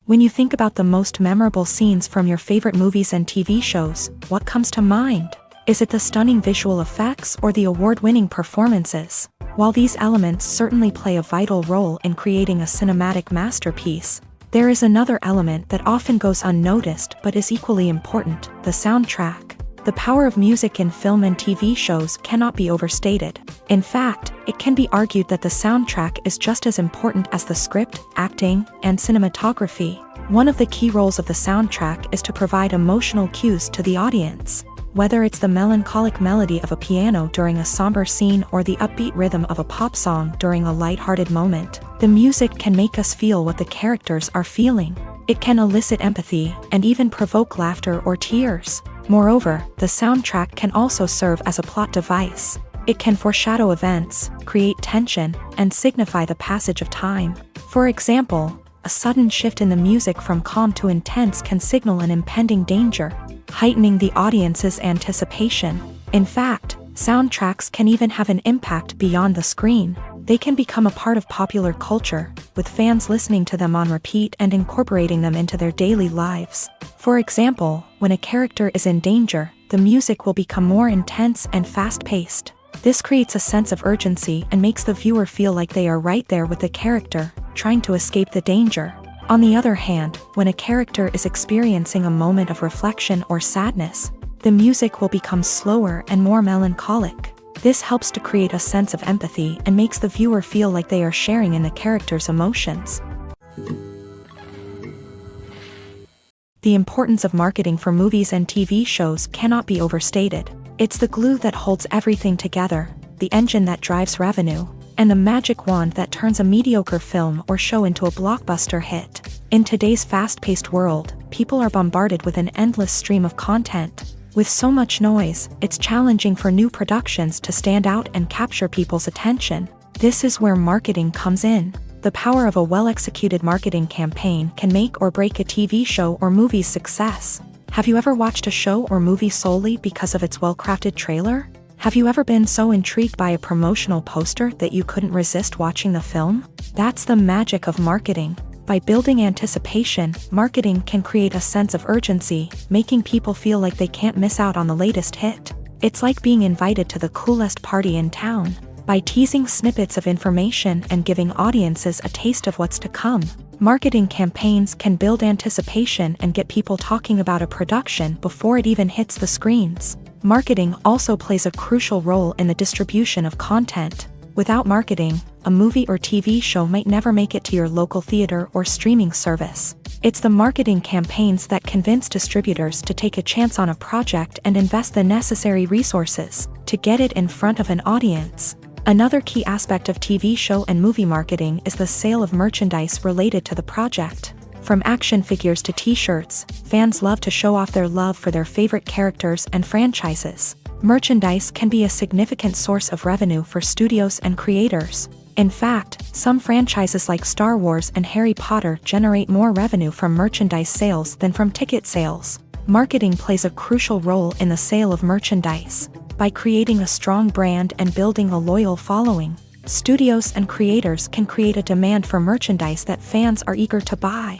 Speaker 1: When you think about the most memorable scenes from your favorite movies and TV shows, what comes to mind? Is it the stunning visual effects or the award-winning performances? While these elements certainly play a vital role in creating a cinematic masterpiece, there is another element that often goes unnoticed but is equally important: the soundtrack. The power of music in film and TV shows cannot be overstated. In fact, it can be argued that the soundtrack is just as important as the script, acting, and cinematography. One of the key roles of the soundtrack is to provide emotional cues to the audience. Whether it's the melancholic melody of a piano during a somber scene or the upbeat rhythm of a pop song during a lighthearted moment, the music can make us feel what the characters are feeling. It can elicit empathy and even provoke laughter or tears. Moreover, the soundtrack can also serve as a plot device. It can foreshadow events, create tension, and signify the passage of time. For example, a sudden shift in the music from calm to intense can signal an impending danger, heightening the audience's anticipation. In fact, soundtracks can even have an impact beyond the screen. They can become a part of popular culture, with fans listening to them on repeat and incorporating them into their daily lives. For example, when a character is in danger, the music will become more intense and fast-paced. This creates a sense of urgency and makes the viewer feel like they are right there with the character, trying to escape the danger. On the other hand, when a character is experiencing a moment of reflection or sadness, the music will become slower and more melancholic. This helps to create a sense of empathy and makes the viewer feel like they are sharing in the character's emotions. The importance of marketing for movies and TV shows cannot be overstated. It's the glue that holds everything together, the engine that drives revenue, and the magic wand that turns a mediocre film or show into a blockbuster hit. In today's fast-paced world, people are bombarded with an endless stream of content. With so much noise, it's challenging for new productions to stand out and capture people's attention. This is where marketing comes in. The power of a well-executed marketing campaign can make or break a TV show or movie's success. Have you ever watched a show or movie solely because of its well-crafted trailer? Have you ever been so intrigued by a promotional poster that you couldn't resist watching the film? That's the magic of marketing. By building anticipation, marketing can create a sense of urgency, making people feel like they can't miss out on the latest hit. It's like being invited to the coolest party in town. By teasing snippets of information and giving audiences a taste of what's to come, marketing campaigns can build anticipation and get people talking about a production before it even hits the screens. Marketing also plays a crucial role in the distribution of content. Without marketing, a movie or TV show might never make it to your local theater or streaming service. It's the marketing campaigns that convince distributors to take a chance on a project and invest the necessary resources to get it in front of an audience. Another key aspect of TV show and movie marketing is the sale of merchandise related to the project. From action figures to t-shirts, fans love to show off their love for their favorite characters and franchises. Merchandise can be a significant source of revenue for studios and creators. In fact, some franchises like Star Wars and Harry Potter generate more revenue from merchandise sales than from ticket sales. Marketing plays a crucial role in the sale of merchandise. By creating a strong brand and building a loyal following, studios and creators can create a demand for merchandise that fans are eager to buy.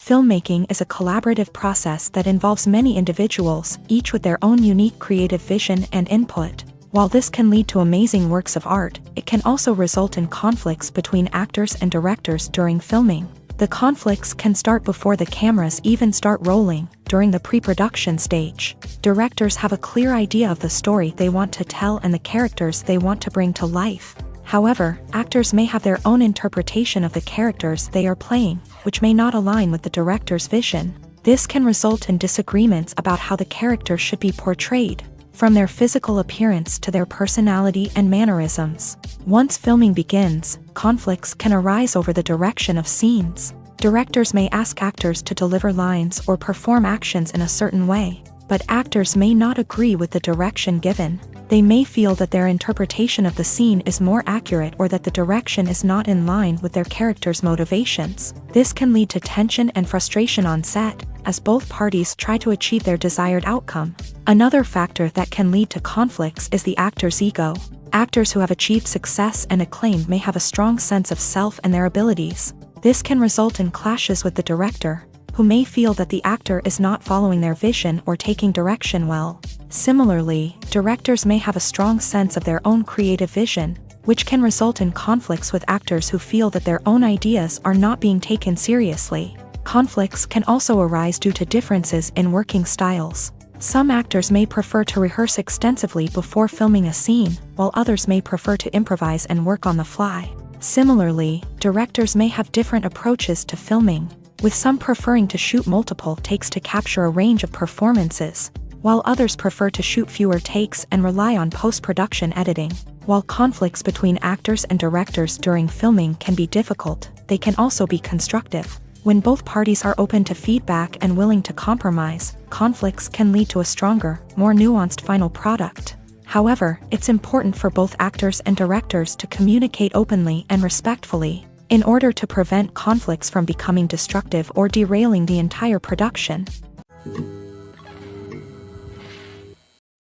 Speaker 1: Filmmaking is a collaborative process that involves many individuals, each with their own unique creative vision and input. While this can lead to amazing works of art, it can also result in conflicts between actors and directors during filming. The conflicts can start before the cameras even start rolling, during the pre-production stage. Directors have a clear idea of the story they want to tell and the characters they want to bring to life. However, actors may have their own interpretation of the characters they are playing, which may not align with the director's vision. This can result in disagreements about how the character should be portrayed, from their physical appearance to their personality and mannerisms. Once filming begins, conflicts can arise over the direction of scenes. Directors may ask actors to deliver lines or perform actions in a certain way, but actors may not agree with the direction given. They may feel that their interpretation of the scene is more accurate or that the direction is not in line with their character's motivations. This can lead to tension and frustration on set, as both parties try to achieve their desired outcome. Another factor that can lead to conflicts is the actor's ego. Actors who have achieved success and acclaim may have a strong sense of self and their abilities. This can result in clashes with the director, who may feel that the actor is not following their vision or taking direction well. Similarly, directors may have a strong sense of their own creative vision, which can result in conflicts with actors who feel that their own ideas are not being taken seriously. Conflicts can also arise due to differences in working styles. Some actors may prefer to rehearse extensively before filming a scene, while others may prefer to improvise and work on the fly. Similarly, directors may have different approaches to filming, with some preferring to shoot multiple takes to capture a range of performances, while others prefer to shoot fewer takes and rely on post-production editing. While conflicts between actors and directors during filming can be difficult, they can also be constructive. When both parties are open to feedback and willing to compromise, conflicts can lead to a stronger, more nuanced final product. However, it's important for both actors and directors to communicate openly and respectfully, in order to prevent conflicts from becoming destructive or derailing the entire production.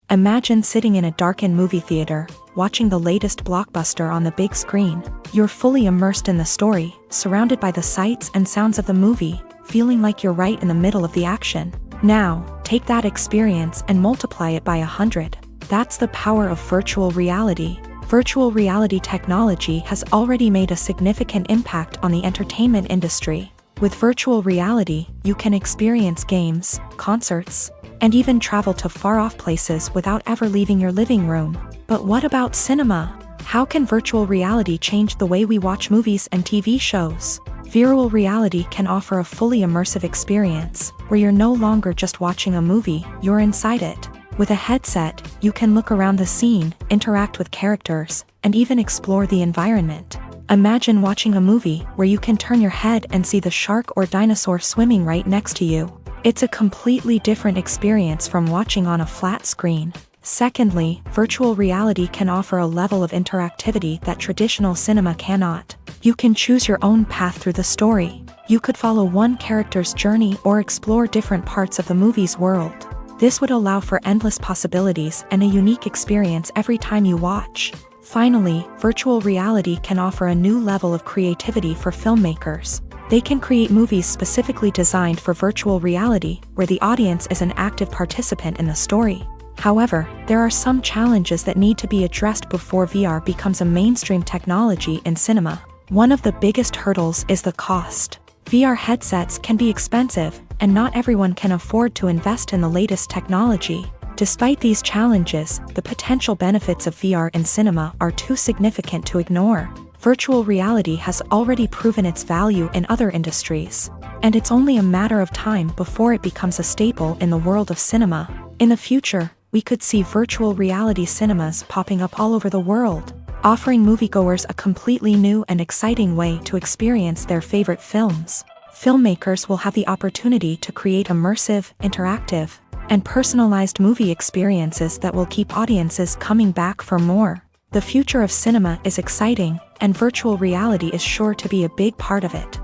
Speaker 1: Imagine sitting in a darkened movie theater, watching the latest blockbuster on the big screen. You're fully immersed in the story, surrounded by the sights and sounds of the movie, feeling like you're right in the middle of the action. Now, take that experience and multiply it by 100. That's the power of virtual reality. Virtual reality technology has already made a significant impact on the entertainment industry. With virtual reality, you can experience games, concerts, and even travel to far-off places without ever leaving your living room. But what about cinema? How can virtual reality change the way we watch movies and TV shows? Virtual reality can offer a fully immersive experience, where you're no longer just watching a movie, you're inside it. With a headset, you can look around the scene, interact with characters, and even explore the environment. Imagine watching a movie where you can turn your head and see the shark or dinosaur swimming right next to you. It's a completely different experience from watching on a flat screen. Secondly, virtual reality can offer a level of interactivity that traditional cinema cannot. You can choose your own path through the story. You could follow one character's journey or explore different parts of the movie's world. This would allow for endless possibilities and a unique experience every time you watch. Finally, virtual reality can offer a new level of creativity for filmmakers. They can create movies specifically designed for virtual reality, where the audience is an active participant in the story. However, there are some challenges that need to be addressed before VR becomes a mainstream technology in cinema. One of the biggest hurdles is the cost. VR headsets can be expensive, and not everyone can afford to invest in the latest technology. Despite these challenges, the potential benefits of VR in cinema are too significant to ignore. Virtual reality has already proven its value in other industries, and it's only a matter of time before it becomes a staple in the world of cinema. In the future, we could see virtual reality cinemas popping up all over the world, offering moviegoers a completely new and exciting way to experience their favorite films. Filmmakers will have the opportunity to create immersive, interactive, and personalized movie experiences that will keep audiences coming back for more. The future of cinema is exciting, and virtual reality is sure to be a big part of it.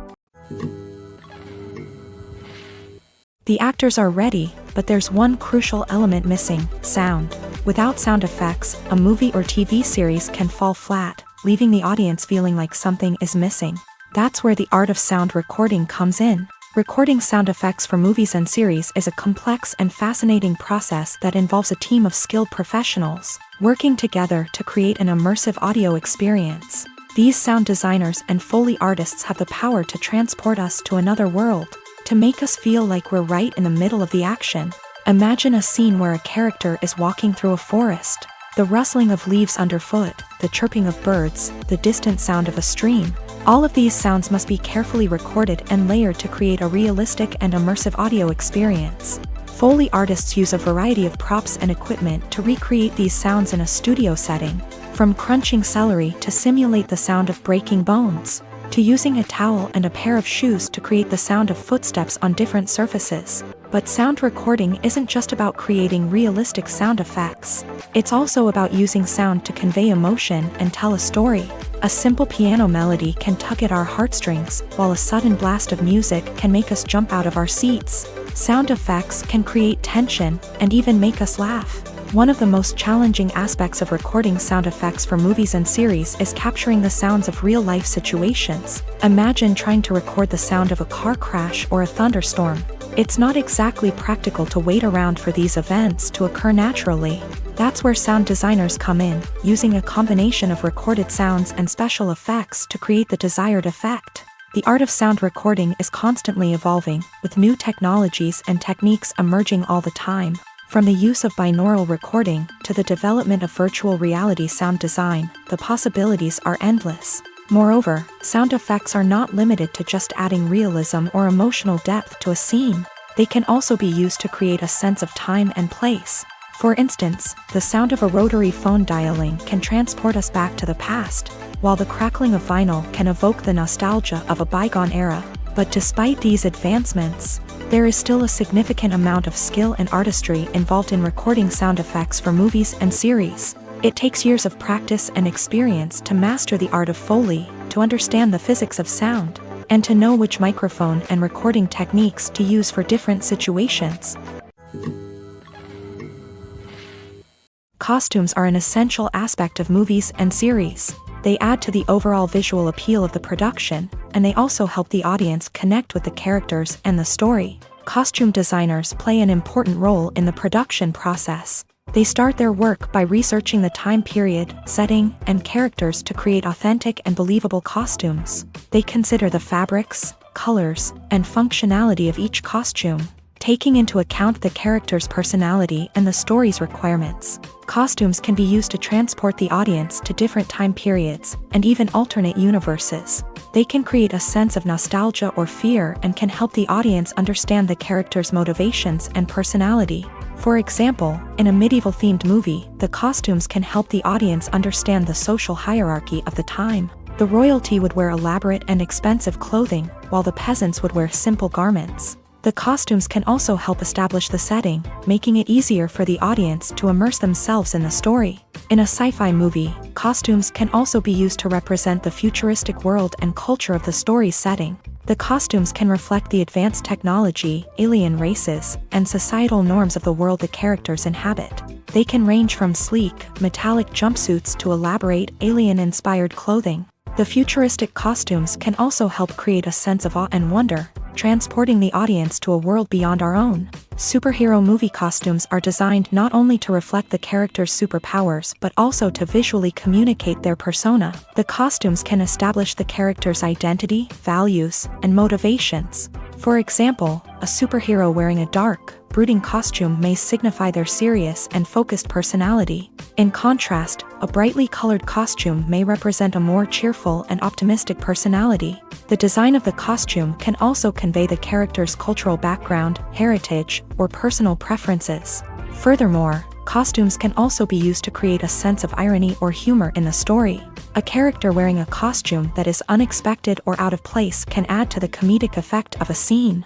Speaker 1: The actors are ready, but there's one crucial element missing: sound. Without sound effects, a movie or TV series can fall flat, leaving the audience feeling like something is missing. That's where the art of sound recording comes in. Recording sound effects for movies and series is a complex and fascinating process that involves a team of skilled professionals working together to create an immersive audio experience. These sound designers and Foley artists have the power to transport us to another world, to make us feel like we're right in the middle of the action. Imagine a scene where a character is walking through a forest. The rustling of leaves underfoot, the chirping of birds, the distant sound of a stream. All of these sounds must be carefully recorded and layered to create a realistic and immersive audio experience. Foley artists use a variety of props and equipment to recreate these sounds in a studio setting, from crunching celery to simulate the sound of breaking bones, to using a towel and a pair of shoes to create the sound of footsteps on different surfaces. But sound recording isn't just about creating realistic sound effects. It's also about using sound to convey emotion and tell a story. A simple piano melody can tug at our heartstrings, while a sudden blast of music can make us jump out of our seats. Sound effects can create tension and even make us laugh. One of the most challenging aspects of recording sound effects for movies and series is capturing the sounds of real-life situations. Imagine trying to record the sound of a car crash or a thunderstorm. It's not exactly practical to wait around for these events to occur naturally. That's where sound designers come in, using a combination of recorded sounds and special effects to create the desired effect. The art of sound recording is constantly evolving, with new technologies and techniques emerging all the time. From the use of binaural recording to the development of virtual reality sound design, the possibilities are endless. Moreover, sound effects are not limited to just adding realism or emotional depth to a scene. They can also be used to create a sense of time and place. For instance, the sound of a rotary phone dialing can transport us back to the past, while the crackling of vinyl can evoke the nostalgia of a bygone era. But despite these advancements, there is still a significant amount of skill and artistry involved in recording sound effects for movies and series. It takes years of practice and experience to master the art of Foley, to understand the physics of sound, and to know which microphone and recording techniques to use for different situations. Costumes are an essential aspect of movies and series. They add to the overall visual appeal of the production, and they also help the audience connect with the characters and the story. Costume designers play an important role in the production process. They start their work by researching the time period, setting, and characters to create authentic and believable costumes. They consider the fabrics, colors, and functionality of each costume, taking into account the character's personality and the story's requirements. Costumes can be used to transport the audience to different time periods and even alternate universes. They can create a sense of nostalgia or fear and can help the audience understand the character's motivations and personality. For example, in a medieval-themed movie, the costumes can help the audience understand the social hierarchy of the time. The royalty would wear elaborate and expensive clothing, while the peasants would wear simple garments. The costumes can also help establish the setting, making it easier for the audience to immerse themselves in the story. In a sci-fi movie, costumes can also be used to represent the futuristic world and culture of the story's setting. The costumes can reflect the advanced technology, alien races, and societal norms of the world the characters inhabit. They can range from sleek, metallic jumpsuits to elaborate, alien-inspired clothing. The futuristic costumes can also help create a sense of awe and wonder, transporting the audience to a world beyond our own. Superhero movie costumes are designed not only to reflect the character's superpowers but also to visually communicate their persona. The costumes can establish the character's identity, values, and motivations. For example, a superhero wearing a dark, brooding costume may signify their serious and focused personality. In contrast, a brightly colored costume may represent a more cheerful and optimistic personality. The design of the costume can also convey the character's cultural background, heritage, or personal preferences. Furthermore, costumes can also be used to create a sense of irony or humor in the story. A character wearing a costume that is unexpected or out of place can add to the comedic effect of a scene.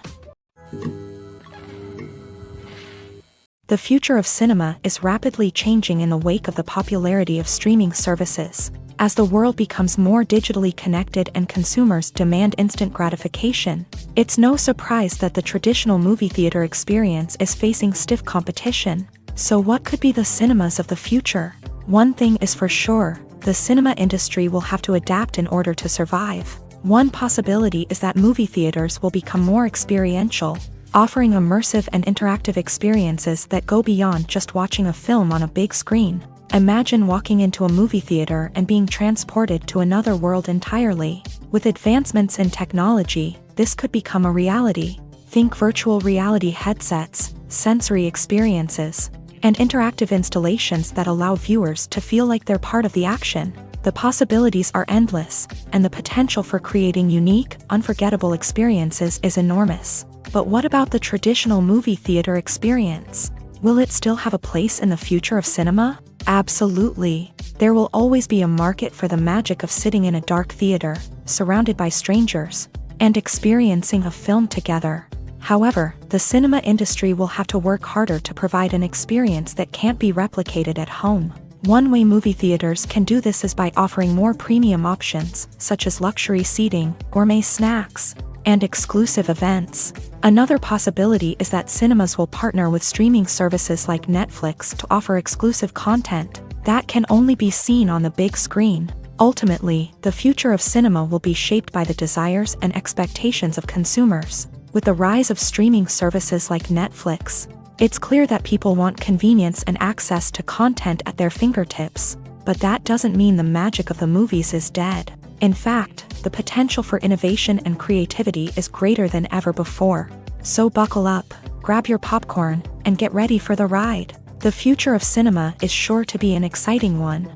Speaker 1: The future of cinema is rapidly changing in the wake of the popularity of streaming services. As the world becomes more digitally connected and consumers demand instant gratification, it's no surprise that the traditional movie theater experience is facing stiff competition. So what could be the cinemas of the future? One thing is for sure, the cinema industry will have to adapt in order to survive. One possibility is that movie theaters will become more experiential, offering immersive and interactive experiences that go beyond just watching a film on a big screen. Imagine walking into a movie theater and being transported to another world entirely. With advancements in technology, this could become a reality. Think virtual reality headsets, sensory experiences, and interactive installations that allow viewers to feel like they're part of the action. The possibilities are endless, and the potential for creating unique, unforgettable experiences is enormous. But what about the traditional movie theater experience? Will it still have a place in the future of cinema? Absolutely. There will always be a market for the magic of sitting in a dark theater, surrounded by strangers, and experiencing a film together. However, the cinema industry will have to work harder to provide an experience that can't be replicated at home. One way movie theaters can do this is by offering more premium options, such as luxury seating, gourmet snacks, and exclusive events. Another possibility is that cinemas will partner with streaming services like Netflix to offer exclusive content that can only be seen on the big screen. Ultimately, the future of cinema will be shaped by the desires and expectations of consumers. With the rise of streaming services like Netflix, it's clear that people want convenience and access to content at their fingertips. But that doesn't mean the magic of the movies is dead. In fact, the potential for innovation and creativity is greater than ever before. So buckle up, grab your popcorn, and get ready for the ride. The future of cinema is sure to be an exciting one.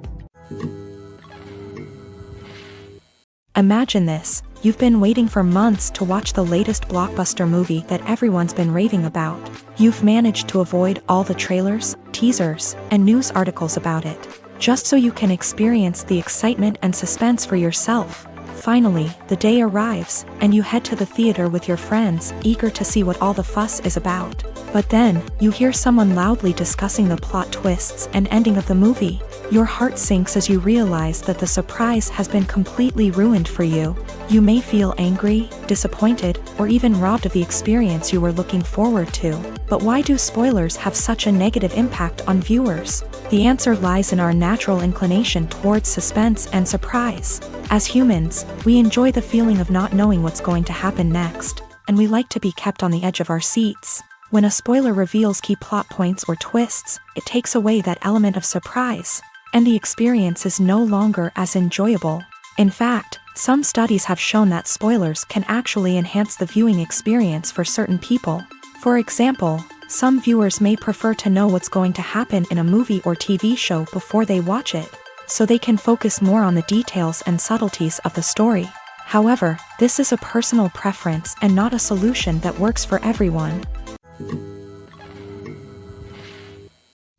Speaker 1: Imagine this. You've been waiting for months to watch the latest blockbuster movie that everyone's been raving about. You've managed to avoid all the trailers, teasers, and news articles about it, just so you can experience the excitement and suspense for yourself. Finally, the day arrives, and you head to the theater with your friends, eager to see what all the fuss is about. But then, you hear someone loudly discussing the plot twists and ending of the movie. Your heart sinks as you realize that the surprise has been completely ruined for you. You may feel angry, disappointed, or even robbed of the experience you were looking forward to. But why do spoilers have such a negative impact on viewers? The answer lies in our natural inclination towards suspense and surprise. As humans, we enjoy the feeling of not knowing what's going to happen next, and we like to be kept on the edge of our seats. When a spoiler reveals key plot points or twists, it takes away that element of surprise, and the experience is no longer as enjoyable. In fact, some studies have shown that spoilers can actually enhance the viewing experience for certain people. For example, some viewers may prefer to know what's going to happen in a movie or TV show before they watch it, so they can focus more on the details and subtleties of the story. However, this is a personal preference and not a solution that works for everyone.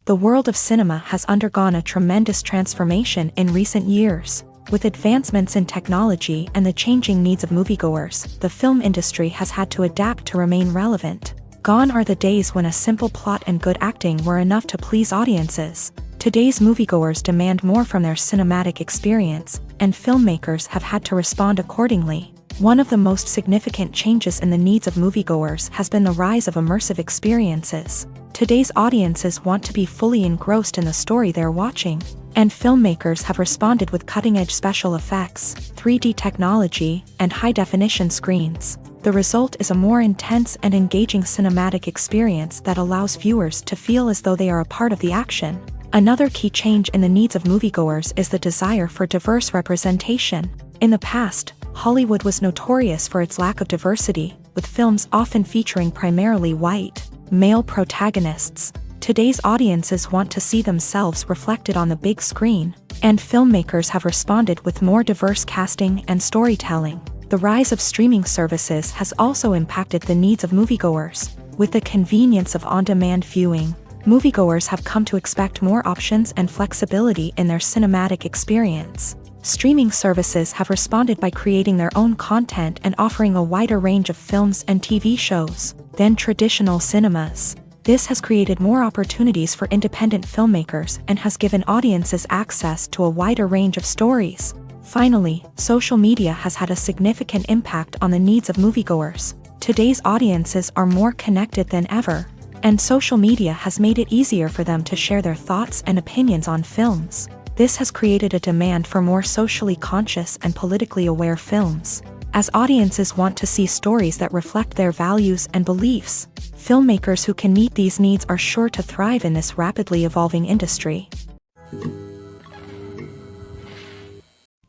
Speaker 1: The world of cinema has undergone a tremendous transformation in recent years. With advancements in technology and the changing needs of moviegoers, the film industry has had to adapt to remain relevant. Gone are the days when a simple plot and good acting were enough to please audiences. Today's moviegoers demand more from their cinematic experience, and filmmakers have had to respond accordingly. One of the most significant changes in the needs of moviegoers has been the rise of immersive experiences. Today's audiences want to be fully engrossed in the story they're watching, and filmmakers have responded with cutting-edge special effects, 3D technology, and high-definition screens. The result is a more intense and engaging cinematic experience that allows viewers to feel as though they are a part of the action. Another key change in the needs of moviegoers is the desire for diverse representation. In the past, Hollywood was notorious for its lack of diversity, with films often featuring primarily white, male protagonists. Today's audiences want to see themselves reflected on the big screen, and filmmakers have responded with more diverse casting and storytelling. The rise of streaming services has also impacted the needs of moviegoers. With the convenience of on-demand viewing, moviegoers have come to expect more options and flexibility in their cinematic experience. Streaming services have responded by creating their own content and offering a wider range of films and TV shows than traditional cinemas. This has created more opportunities for independent filmmakers and has given audiences access to a wider range of stories. Finally, social media has had a significant impact on the needs of moviegoers. Today's audiences are more connected than ever, and social media has made it easier for them to share their thoughts and opinions on films. This has created a demand for more socially conscious and politically aware films. As audiences want to see stories that reflect their values and beliefs, filmmakers who can meet these needs are sure to thrive in this rapidly evolving industry.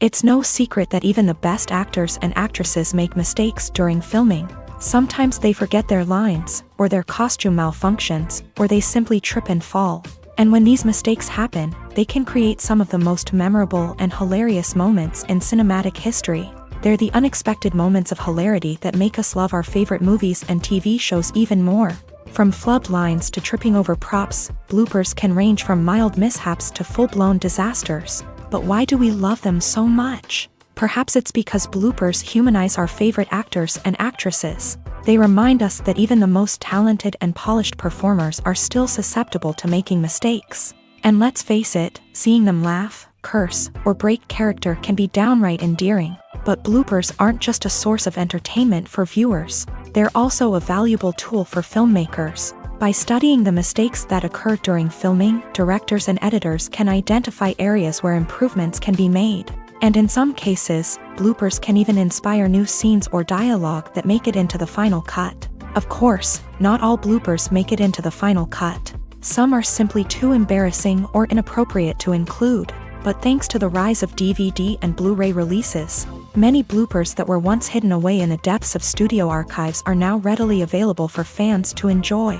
Speaker 1: It's no secret that even the best actors and actresses make mistakes during filming. Sometimes they forget their lines, or their costume malfunctions, or they simply trip and fall. And when these mistakes happen, they can create some of the most memorable and hilarious moments in cinematic history. They're the unexpected moments of hilarity that make us love our favorite movies and TV shows even more. From flubbed lines to tripping over props, bloopers can range from mild mishaps to full-blown disasters. But why do we love them so much? Perhaps it's because bloopers humanize our favorite actors and actresses. They remind us that even the most talented and polished performers are still susceptible to making mistakes. And let's face it, seeing them laugh, curse, or break character can be downright endearing. But bloopers aren't just a source of entertainment for viewers. They're also a valuable tool for filmmakers. By studying the mistakes that occur during filming, directors and editors can identify areas where improvements can be made. And in some cases, bloopers can even inspire new scenes or dialogue that make it into the final cut. Of course, not all bloopers make it into the final cut. Some are simply too embarrassing or inappropriate to include. But thanks to the rise of DVD and Blu-ray releases, many bloopers that were once hidden away in the depths of studio archives are now readily available for fans to enjoy.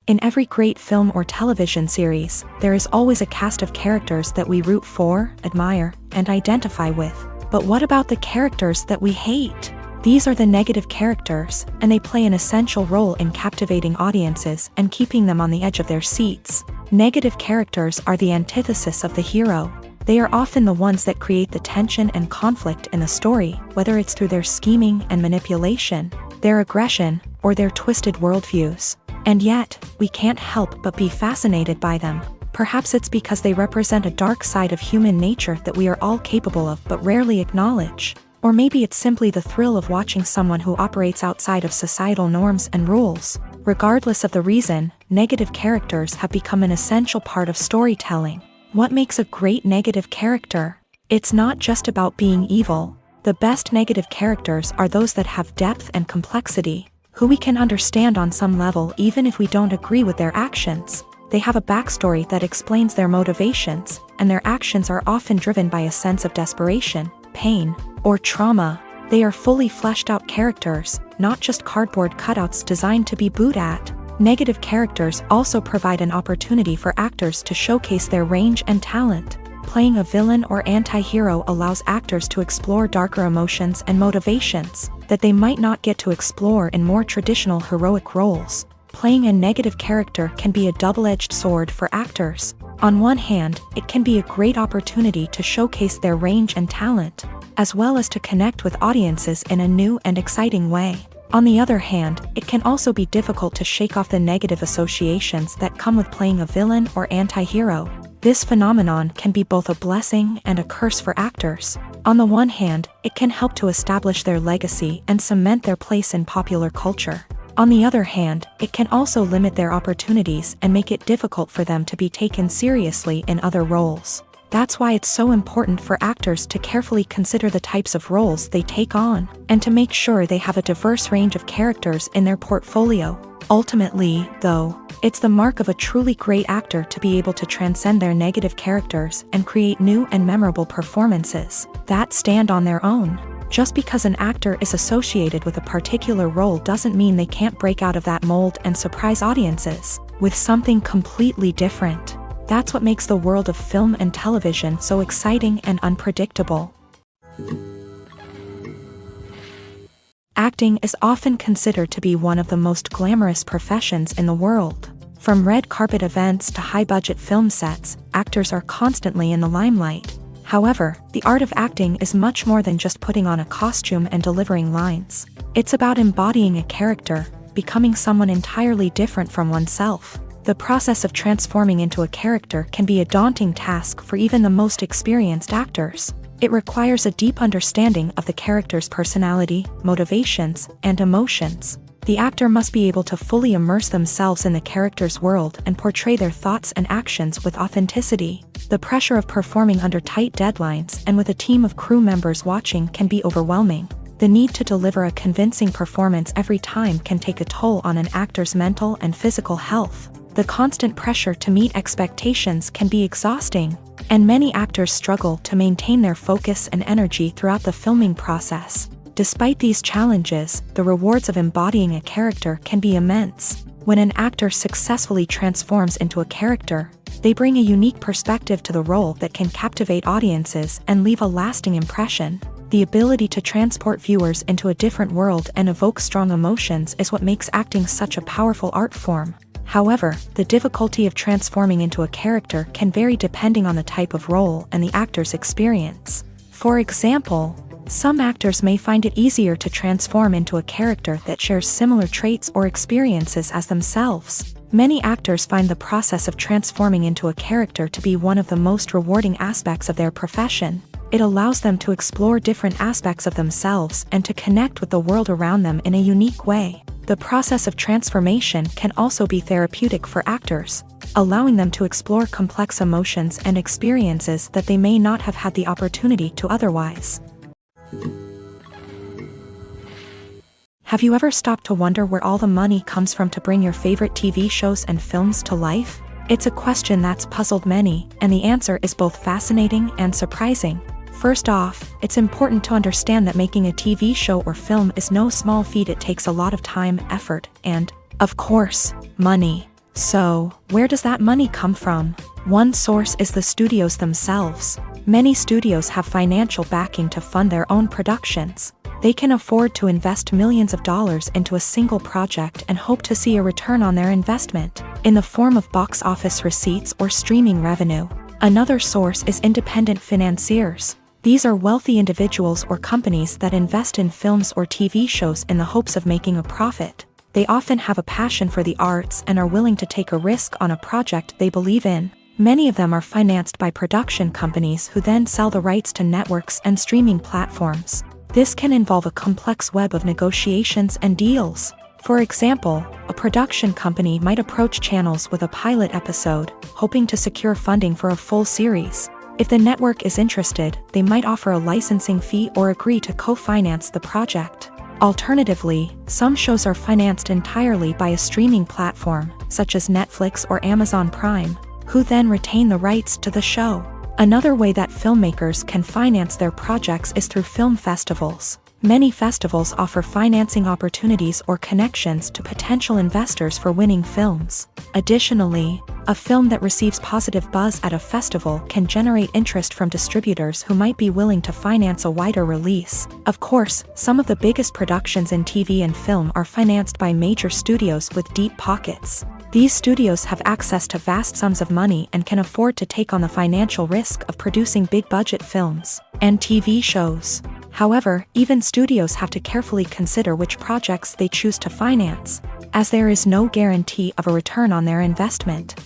Speaker 1: In every great film or television series, there is always a cast of characters that we root for, admire, and identify with. But what about the characters that we hate? These are the negative characters, and they play an essential role in captivating audiences and keeping them on the edge of their seats. Negative characters are the antithesis of the hero. They are often the ones that create the tension and conflict in the story, whether it's through their scheming and manipulation, their aggression, or their twisted worldviews. And yet, we can't help but be fascinated by them. Perhaps it's because they represent a dark side of human nature that we are all capable of but rarely acknowledge. Or maybe it's simply the thrill of watching someone who operates outside of societal norms and rules. Regardless of the reason, negative characters have become an essential part of storytelling. What makes a great negative character? It's not just about being evil. The best negative characters are those that have depth and complexity, who we can understand on some level even if we don't agree with their actions. They have a backstory that explains their motivations, and their actions are often driven by a sense of desperation, pain, or trauma. They are fully fleshed out characters, not just cardboard cutouts designed to be booed at. Negative characters also provide an opportunity for actors to showcase their range and talent. Playing a villain or anti-hero allows actors to explore darker emotions and motivations that they might not get to explore in more traditional heroic roles. Playing a negative character can be a double-edged sword for actors. On one hand, it can be a great opportunity to showcase their range and talent, as well as to connect with audiences in a new and exciting way. On the other hand, it can also be difficult to shake off the negative associations that come with playing a villain or anti-hero. This phenomenon can be both a blessing and a curse for actors. On the one hand, it can help to establish their legacy and cement their place in popular culture. On the other hand, it can also limit their opportunities and make it difficult for them to be taken seriously in other roles. That's why it's so important for actors to carefully consider the types of roles they take on, and to make sure they have a diverse range of characters in their portfolio. Ultimately, though, it's the mark of a truly great actor to be able to transcend their negative characters and create new and memorable performances that stand on their own. Just because an actor is associated with a particular role doesn't mean they can't break out of that mold and surprise audiences with something completely different. That's what makes the world of film and television so exciting and unpredictable. Acting is often considered to be one of the most glamorous professions in the world. From red carpet events to high-budget film sets, actors are constantly in the limelight. However, the art of acting is much more than just putting on a costume and delivering lines. It's about embodying a character, becoming someone entirely different from oneself. The process of transforming into a character can be a daunting task for even the most experienced actors. It requires a deep understanding of the character's personality, motivations, and emotions. The actor must be able to fully immerse themselves in the character's world and portray their thoughts and actions with authenticity. The pressure of performing under tight deadlines and with a team of crew members watching can be overwhelming. The need to deliver a convincing performance every time can take a toll on an actor's mental and physical health. The constant pressure to meet expectations can be exhausting, and many actors struggle to maintain their focus and energy throughout the filming process. Despite these challenges, the rewards of embodying a character can be immense. When an actor successfully transforms into a character, they bring a unique perspective to the role that can captivate audiences and leave a lasting impression. The ability to transport viewers into a different world and evoke strong emotions is what makes acting such a powerful art form. However, the difficulty of transforming into a character can vary depending on the type of role and the actor's experience. For example, some actors may find it easier to transform into a character that shares similar traits or experiences as themselves. Many actors find the process of transforming into a character to be one of the most rewarding aspects of their profession. It allows them to explore different aspects of themselves and to connect with the world around them in a unique way. The process of transformation can also be therapeutic for actors, allowing them to explore complex emotions and experiences that they may not have had the opportunity to otherwise. Have you ever stopped to wonder where all the money comes from to bring your favorite TV shows and films to life? It's a question that's puzzled many, and the answer is both fascinating and surprising. First off, it's important to understand that making a TV show or film is no small feat. It takes a lot of time, effort, and, of course, money. So, where does that money come from? One source is the studios themselves. Many studios have financial backing to fund their own productions. They can afford to invest millions of dollars into a single project and hope to see a return on their investment in the form of box office receipts or streaming revenue. Another source is independent financiers. These are wealthy individuals or companies that invest in films or TV shows in the hopes of making a profit. They often have a passion for the arts and are willing to take a risk on a project they believe in. Many of them are financed by production companies who then sell the rights to networks and streaming platforms. This can involve a complex web of negotiations and deals. For example, a production company might approach channels with a pilot episode, hoping to secure funding for a full series. If the network is interested, they might offer a licensing fee or agree to co-finance the project. Alternatively, some shows are financed entirely by a streaming platform, such as Netflix or Amazon Prime, who then retain the rights to the show. Another way that filmmakers can finance their projects is through film festivals. Many festivals offer financing opportunities or connections to potential investors for winning films. Additionally, a film that receives positive buzz at a festival can generate interest from distributors who might be willing to finance a wider release. Of course, some of the biggest productions in TV and film are financed by major studios with deep pockets. These studios have access to vast sums of money and can afford to take on the financial risk of producing big-budget films and TV shows. However, even studios have to carefully consider which projects they choose to finance, as there is no guarantee of a return on their investment.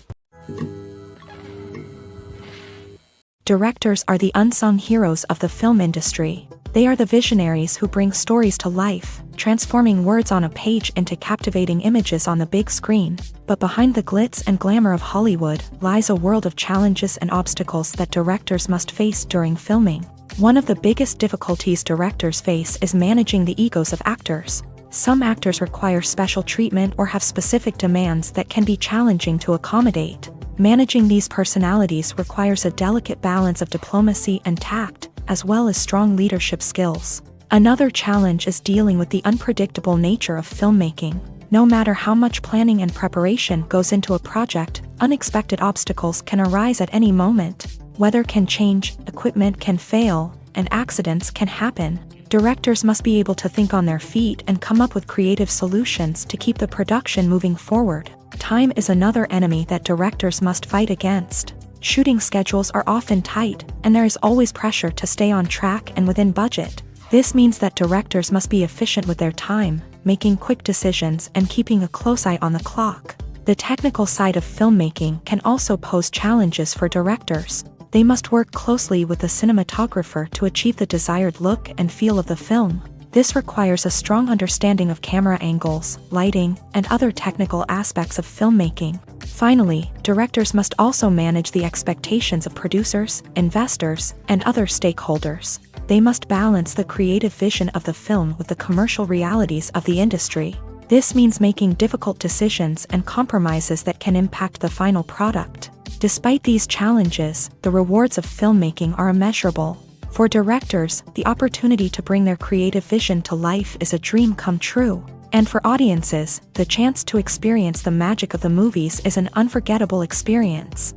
Speaker 1: Directors are the unsung heroes of the film industry. They are the visionaries who bring stories to life, transforming words on a page into captivating images on the big screen. But behind the glitz and glamour of Hollywood lies a world of challenges and obstacles that directors must face during filming. One of the biggest difficulties directors face is managing the egos of actors. Some actors require special treatment or have specific demands that can be challenging to accommodate. Managing these personalities requires a delicate balance of diplomacy and tact, as well as strong leadership skills. Another challenge is dealing with the unpredictable nature of filmmaking. No matter how much planning and preparation goes into a project, unexpected obstacles can arise at any moment. Weather can change, equipment can fail, and accidents can happen. Directors must be able to think on their feet and come up with creative solutions to keep the production moving forward. Time is another enemy that directors must fight against. Shooting schedules are often tight, and there is always pressure to stay on track and within budget. This means that directors must be efficient with their time, making quick decisions and keeping a close eye on the clock. The technical side of filmmaking can also pose challenges for directors. They must work closely with the cinematographer to achieve the desired look and feel of the film. This requires a strong understanding of camera angles, lighting, and other technical aspects of filmmaking. Finally, directors must also manage the expectations of producers, investors, and other stakeholders. They must balance the creative vision of the film with the commercial realities of the industry. This means making difficult decisions and compromises that can impact the final product. Despite these challenges, the rewards of filmmaking are immeasurable. For directors, the opportunity to bring their creative vision to life is a dream come true. And for audiences, the chance to experience the magic of the movies is an unforgettable experience.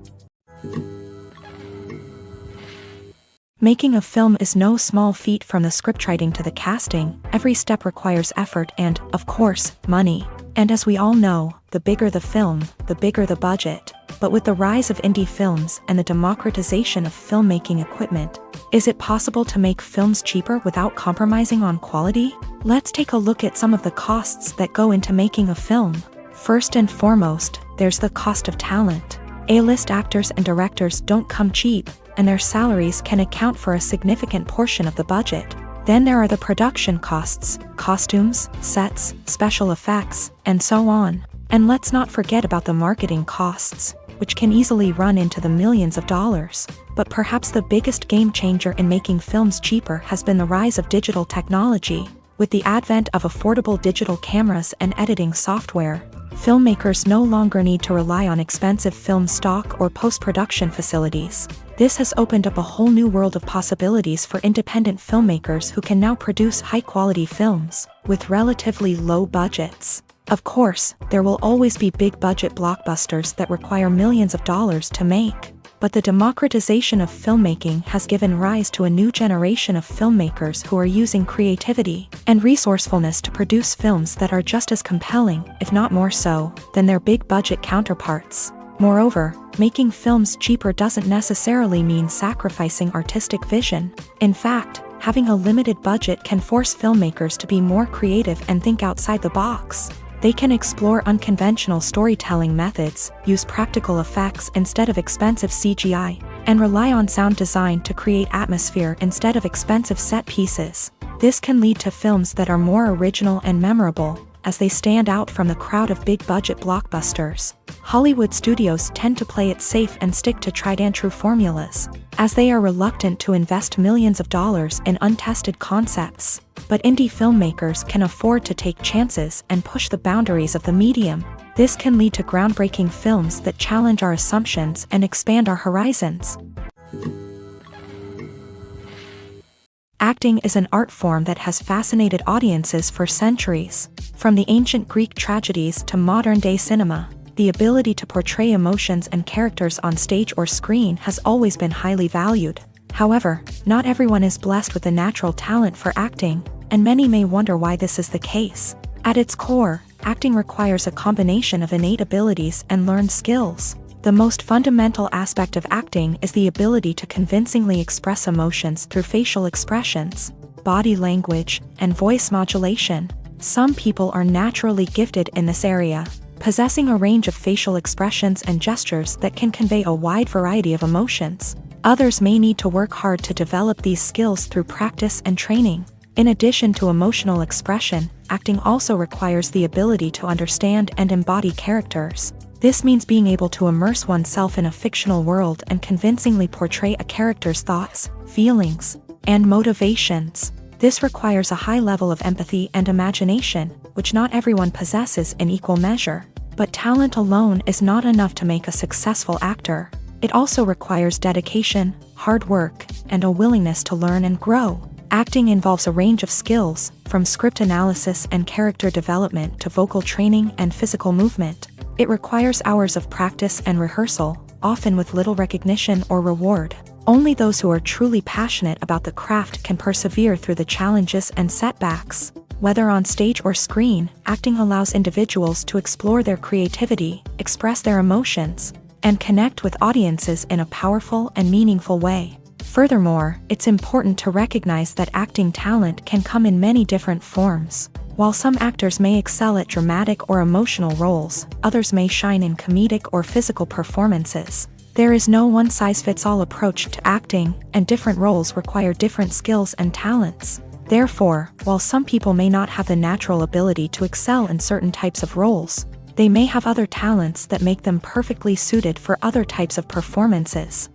Speaker 1: Making a film is no small feat. From the scriptwriting to the casting, every step requires effort and, of course, money. And as we all know, the bigger the film, the bigger the budget. But with the rise of indie films and the democratization of filmmaking equipment, is it possible to make films cheaper without compromising on quality? Let's take a look at some of the costs that go into making a film. First and foremost, there's the cost of talent. A-list actors and directors don't come cheap, and their salaries can account for a significant portion of the budget. Then there are the production costs, costumes, sets, special effects, and so on. And let's not forget about the marketing costs, which can easily run into the millions of dollars. But perhaps the biggest game changer in making films cheaper has been the rise of digital technology. With the advent of affordable digital cameras and editing software, filmmakers no longer need to rely on expensive film stock or post-production facilities. This has opened up a whole new world of possibilities for independent filmmakers who can now produce high-quality films with relatively low budgets. Of course, there will always be big-budget blockbusters that require millions of dollars to make. But the democratization of filmmaking has given rise to a new generation of filmmakers who are using creativity and resourcefulness to produce films that are just as compelling, if not more so, than their big-budget counterparts. Moreover, making films cheaper doesn't necessarily mean sacrificing artistic vision. In fact, having a limited budget can force filmmakers to be more creative and think outside the box. They can explore unconventional storytelling methods, use practical effects instead of expensive CGI, and rely on sound design to create atmosphere instead of expensive set pieces. This can lead to films that are more original and memorable, as they stand out from the crowd of big-budget blockbusters. Hollywood studios tend to play it safe and stick to tried-and-true formulas, as they are reluctant to invest millions of dollars in untested concepts. But indie filmmakers can afford to take chances and push the boundaries of the medium. This can lead to groundbreaking films that challenge our assumptions and expand our horizons. Acting is an art form that has fascinated audiences for centuries. From the ancient Greek tragedies to modern-day cinema, the ability to portray emotions and characters on stage or screen has always been highly valued. However, not everyone is blessed with a natural talent for acting, and many may wonder why this is the case. At its core, acting requires a combination of innate abilities and learned skills. The most fundamental aspect of acting is the ability to convincingly express emotions through facial expressions, body language, and voice modulation. Some people are naturally gifted in this area, possessing a range of facial expressions and gestures that can convey a wide variety of emotions. Others may need to work hard to develop these skills through practice and training. In addition to emotional expression, acting also requires the ability to understand and embody characters. This means being able to immerse oneself in a fictional world and convincingly portray a character's thoughts, feelings, and motivations. This requires a high level of empathy and imagination, which not everyone possesses in equal measure. But talent alone is not enough to make a successful actor. It also requires dedication, hard work, and a willingness to learn and grow. Acting involves a range of skills, from script analysis and character development to vocal training and physical movement. It requires hours of practice and rehearsal, often with little recognition or reward. Only those who are truly passionate about the craft can persevere through the challenges and setbacks. Whether on stage or screen, acting allows individuals to explore their creativity, express their emotions, and connect with audiences in a powerful and meaningful way. Furthermore, it's important to recognize that acting talent can come in many different forms. While some actors may excel at dramatic or emotional roles, others may shine in comedic or physical performances. There is no one-size-fits-all approach to acting, and different roles require different skills and talents. Therefore, while some people may not have the natural ability to excel in certain types of roles, they may have other talents that make them perfectly suited for other types of performances.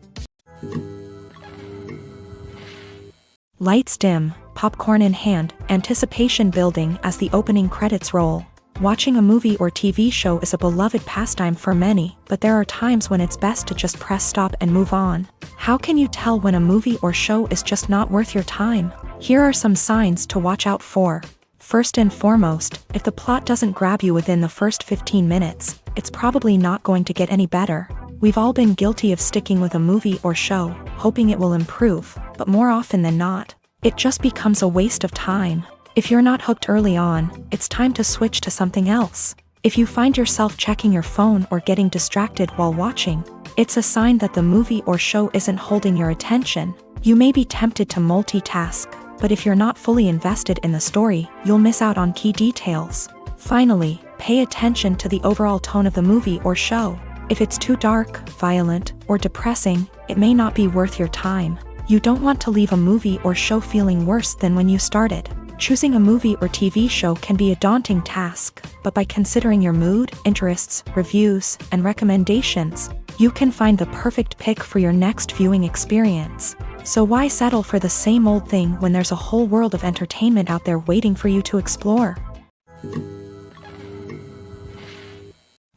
Speaker 1: Lights dim, popcorn in hand, anticipation building as the opening credits roll. Watching a movie or TV show is a beloved pastime for many, but there are times when it's best to just press stop and move on. How can you tell when a movie or show is just not worth your time? Here are some signs to watch out for. First and foremost, if the plot doesn't grab you within the first 15 minutes, it's probably not going to get any better. We've all been guilty of sticking with a movie or show, hoping it will improve, but more often than not, it just becomes a waste of time. If you're not hooked early on, it's time to switch to something else. If you find yourself checking your phone or getting distracted while watching, it's a sign that the movie or show isn't holding your attention. You may be tempted to multitask, but if you're not fully invested in the story, you'll miss out on key details. Finally, pay attention to the overall tone of the movie or show. If it's too dark, violent, or depressing, it may not be worth your time. You don't want to leave a movie or show feeling worse than when you started. Choosing a movie or TV show can be a daunting task, but by considering your mood, interests, reviews, and recommendations, you can find the perfect pick for your next viewing experience. So why settle for the same old thing when there's a whole world of entertainment out there waiting for you to explore?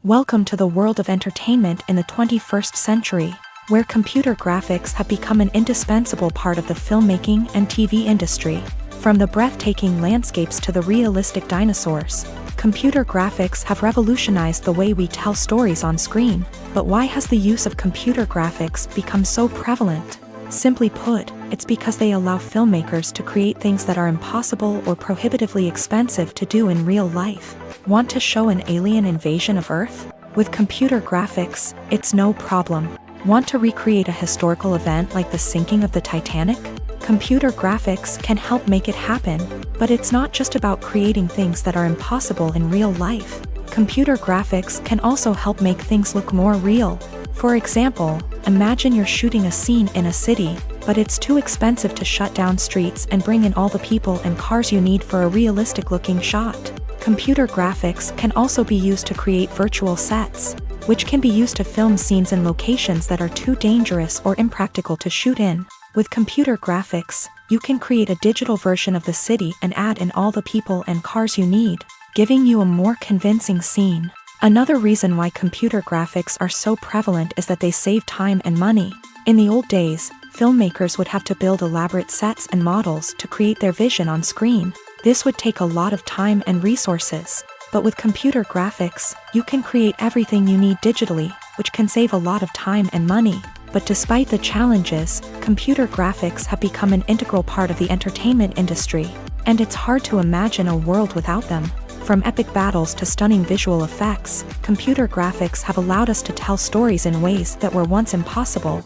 Speaker 1: Welcome to the world of entertainment in the 21st century, where computer graphics have become an indispensable part of the filmmaking and TV industry. From the breathtaking landscapes to the realistic dinosaurs, computer graphics have revolutionized the way we tell stories on screen. But why has the use of computer graphics become so prevalent? Simply put, it's because they allow filmmakers to create things that are impossible or prohibitively expensive to do in real life. Want to show an alien invasion of Earth? With computer graphics, it's no problem. Want to recreate a historical event like the sinking of the Titanic? Computer graphics can help make it happen, but it's not just about creating things that are impossible in real life. Computer graphics can also help make things look more real. For example, imagine you're shooting a scene in a city, but it's too expensive to shut down streets and bring in all the people and cars you need for a realistic-looking shot. Computer graphics can also be used to create virtual sets, which can be used to film scenes in locations that are too dangerous or impractical to shoot in. With computer graphics, you can create a digital version of the city and add in all the people and cars you need, giving you a more convincing scene. Another reason why computer graphics are so prevalent is that they save time and money. In the old days, filmmakers would have to build elaborate sets and models to create their vision on screen. This would take a lot of time and resources. But with computer graphics, you can create everything you need digitally, which can save a lot of time and money. But despite the challenges, computer graphics have become an integral part of the entertainment industry, and it's hard to imagine a world without them. From epic battles to stunning visual effects, computer graphics have allowed us to tell stories in ways that were once impossible.